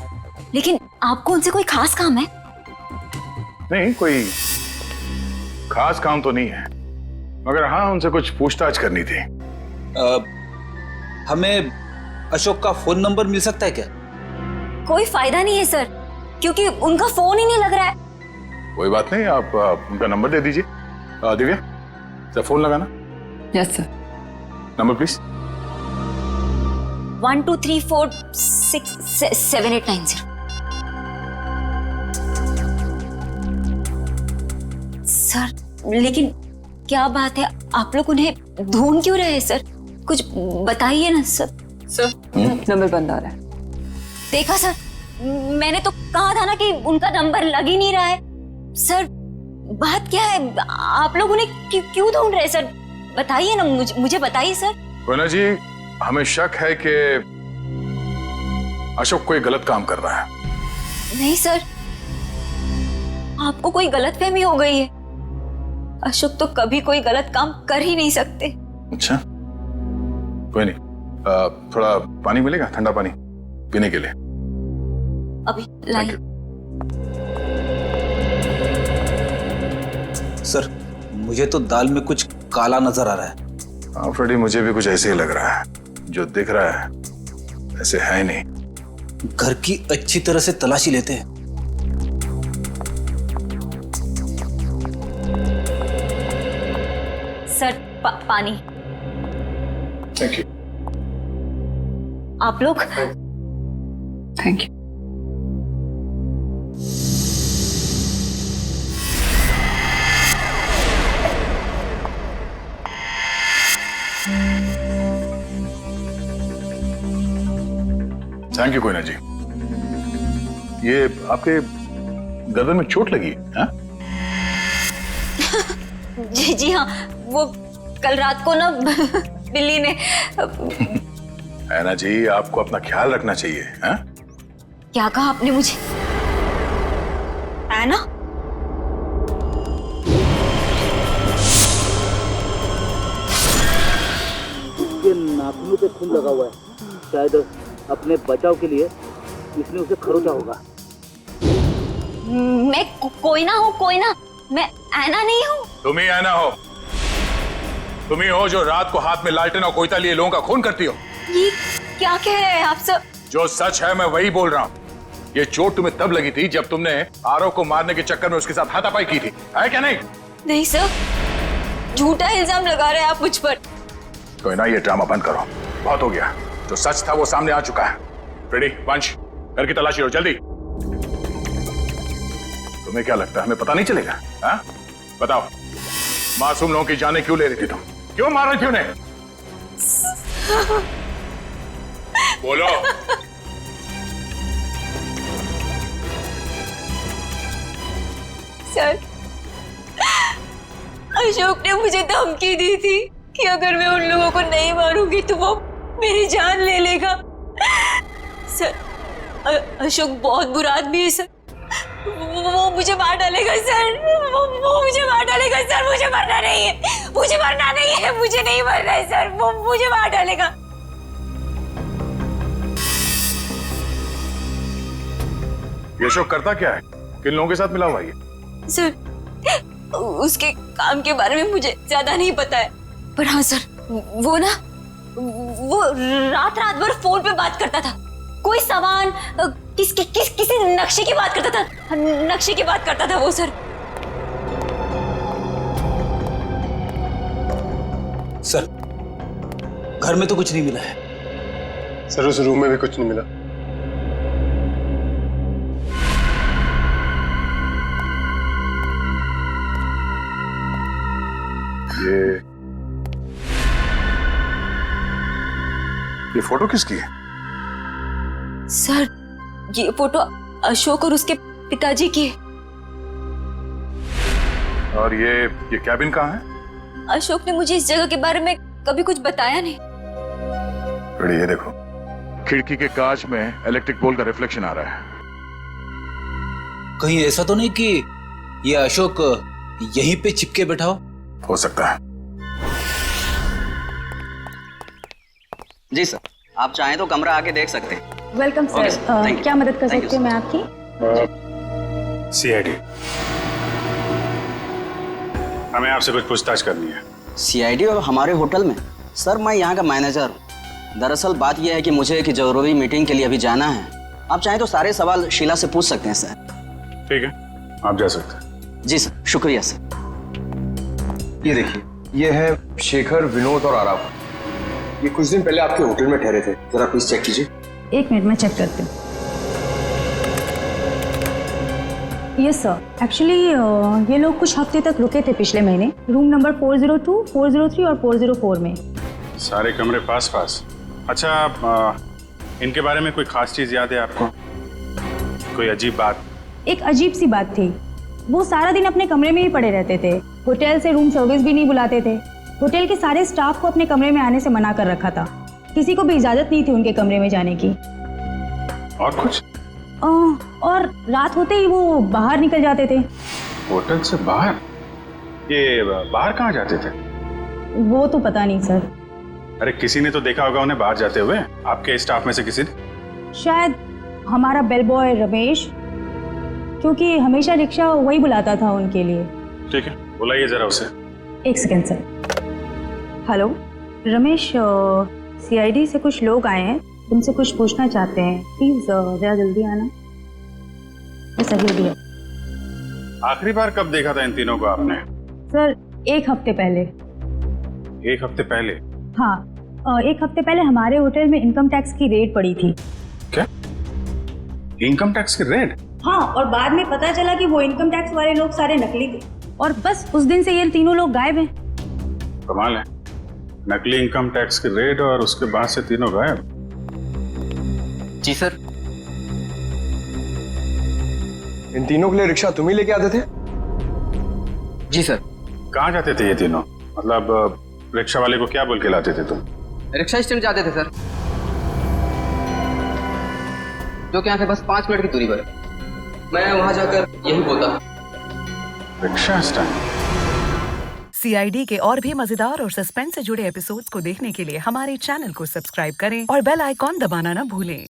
लेकिन आपको उनसे कोई खास काम है? नहीं, कोई खास काम तो नहीं है, मगर हाँ उनसे कुछ पूछताछ करनी थी। हमें अशोक का फोन नंबर मिल सकता है क्या? कोई फायदा नहीं है सर, क्योंकि उनका फोन ही नहीं लग रहा है। कोई बात नहीं, आप उनका नंबर दे दीजिए। दिव्या, सर फोन लगाना। Yes sir. Number please. 1234667890। Sir, लेकिन क्या बात है, आप लोग उन्हें ढूंढ क्यों रहे हैं सर? कुछ बताइए ना सर। सर, नंबर बंद आ रहा है। देखा सर, मैंने तो कहा था ना कि उनका नंबर लग ही नहीं रहा है। सर, बात क्या है? आप लोग उन्हें क्यों ढूंढ रहे हैं सर? बताइए ना, मुझे बताइए सर। कोना जी, हमें शक है कि अशोक कोई गलत काम कर रहा है। नहीं सर, आपको कोई गलतफहमी हो गई है। अशोक तो कभी कोई गलत काम कर ही नहीं सकते। अच्छा, कोई नहीं, थोड़ा पानी मिलेगा, ठंडा पानी पीने के लिए? अभी लाइए। सर, मुझे तो दाल में कुछ काला नजर आ रहा है। हाँ फ्रेडी, मुझे भी कुछ ऐसे ही लग रहा है। जो दिख रहा है ऐसे है नहीं। घर की अच्छी तरह से तलाशी लेते हैं। सर पानी। Thank you. आप लोग? Thank you. Thank you Koyna ji. ये आपके गर्दन में चोट लगी है? जी हाँ, वो कल रात को ना बिल्ली ने। ऐना जी, आपको अपना ख्याल रखना चाहिए। है? क्या कहा आपने मुझे? ऐना? इसके नाखूनों पे खून लगा हुआ है, शायद अपने बचाव के लिए इसने उसे खरोचा होगा। मैं कोई ना हूँ, कोई ना, मैं ऐना नहीं हूँ। तुम ही ऐना हो। तुम ही हो जो रात को हाथ में लालटेन और कोयता लिए लोगों का खून करती हो। ये क्या कह रहे हैं आप सब? जो सच है मैं वही बोल रहा हूँ। ये चोट तुम्हें तब लगी थी जब तुमने आरव को मारने के चक्कर में उसके साथ हाथापाई की थी, है क्या नहीं? नहीं सर, झूठा इल्जाम लगा रहे हैं आप मुझ पर। कोई ना, ये ड्रामा बंद करो, बहुत हो गया। जो सच था वो सामने आ चुका है। फ्रेडी, वंश, घर की तलाशी लो जल्दी। तुम्हें क्या लगता है हमें पता नहीं चलेगा? हा? बताओ, मासूम लोगों की जानें क्यों ले रही थी तुम? क्यों मार रही थी उन्हें? बोलो। सर, अशोक ने मुझे धमकी दी थी कि अगर मैं उन लोगों को नहीं मारूंगी तो वो मेरी जान ले लेगा। सर, अशोक बहुत बुरा आदमी है सर। वो मुझे मार डालेगा सर। वो मुझे मार डालेगा सर। मुझे मरना नहीं है, मुझे मरना नहीं है, मुझे नहीं मरना है सर। वो मुझे मार डालेगा। ये अशोक करता क्या है? किन लोगों के साथ मिला हुआ ये? सर, उसके काम के बारे में मुझे ज्यादा नहीं पता है, पर हाँ सर, वो ना, वो रात भर फोन पे बात करता था। कोई सामान, किसी नक्शे की बात करता था। नक्शे की बात करता था वो सर। सर, घर में तो कुछ नहीं मिला है। सर, उस रूम में भी कुछ नहीं मिला। ये फोटो किसकी है? सर, ये फोटो अशोक और उसके पिताजी की है। और ये कैबिन कहाँ है? अशोक ने मुझे इस जगह के बारे में कभी कुछ बताया नहीं। फ्रेडी, ये देखो, खिड़की के कांच में इलेक्ट्रिक पोल का रिफ्लेक्शन आ रहा है। कहीं ऐसा तो नहीं कि ये अशोक यहीं पे चिपके बैठा हो सकता है। जी सर, आप चाहें तो कमरा आके देख सकते हैं। Welcome sir. क्या मदद कर सकती हूँ मैं आपकी? सीआईडी, हमें आपसे कुछ पूछताछ करनी है। सीआईडी और हमारे होटल में? सर, मैं यहाँ का मैनेजर हूँ। दरअसल बात यह है कि मुझे एक जरूरी मीटिंग के लिए अभी जाना है। आप चाहें तो सारे सवाल शीला से पूछ सकते हैं सर। ठीक है, आप जा सकते हैं। जी सर, शुक्रिया सर। ये देखिए, ये है शेखर, विनोद और आराव। ये कुछ दिन पहले आपके होटल में ठहरे थे। जरा प्लीज चेक कीजिए। एक मिनट में चेक करती हूँ। यस सर, एक्चुअली ये लोग कुछ हफ्ते तक रुके थे पिछले महीने, रूम नंबर 402, 403 और 404 में। सारे कमरे पास पास। अच्छा, इनके बारे में कोई खास चीज याद है आपको? कोई अजीब बात? एक अजीब सी बात थी, वो सारा दिन अपने कमरे में ही पड़े रहते थे। होटल से रूम सर्विस भी नहीं बुलाते थे। होटल के सारे स्टाफ को अपने कमरे में आने से मना कर रखा था। किसी को भी इजाजत नहीं थी उनके कमरे में जाने की। और कुछ? और रात होते ही वो बाहर निकल जाते थे। होटल से बाहर? ये बाहर कहाँ जाते थे? वो तो पता नहीं सर। अरे, किसी ने तो देखा होगा उन्हें बाहर जाते हुए, आपके स्टाफ में से किसी ने? शायद हमारा बेल बॉय रमेश, क्योंकि हमेशा रिक्शा वही बुलाता था उनके लिए। ठीक है, बुलाइए जरा उसे। एक second sir. Hello Ramesh, CID से कुछ लोग आए हैं, तुमसे कुछ पूछना चाहते हैं। प्लीज जरा जल्दी आना। सही दिया। आखिरी बार कब देखा था इन तीनों को आपने? सर, एक हफ्ते पहले। एक हफ्ते पहले? हाँ, एक हफ्ते पहले हमारे होटल में इनकम टैक्स की रेड पड़ी थी। क्या? इनकम टैक्स की रेड? हाँ, और बाद में पता चला कि वो इनकम टैक्स वाले लोग सारे नकली थे और बस उस दिन से ये तीनों लोग गायब हैं। कमाल है, नकली इनकम टैक्स की रेड और उसके बाद से तीनों गायब। जी सर। इन तीनों के लिए रिक्शा तुम ही लेके आते थे? जी सर। कहाँ जाते थे ये तीनों? मतलब रिक्शा वाले को क्या बोल के लाते थे तुम? रिक्शा स्टैंड जाते थे सर, जो कि यहाँ से बस 5 मिनट की दूरी पर है। मैं वहां जाकर यही बोलता। Rickshaw stand. CID के और भी मजेदार और सस्पेंस से जुड़े एपिसोड्स को देखने के लिए हमारे चैनल को सब्सक्राइब करें और बेल आइकॉन दबाना ना भूलें।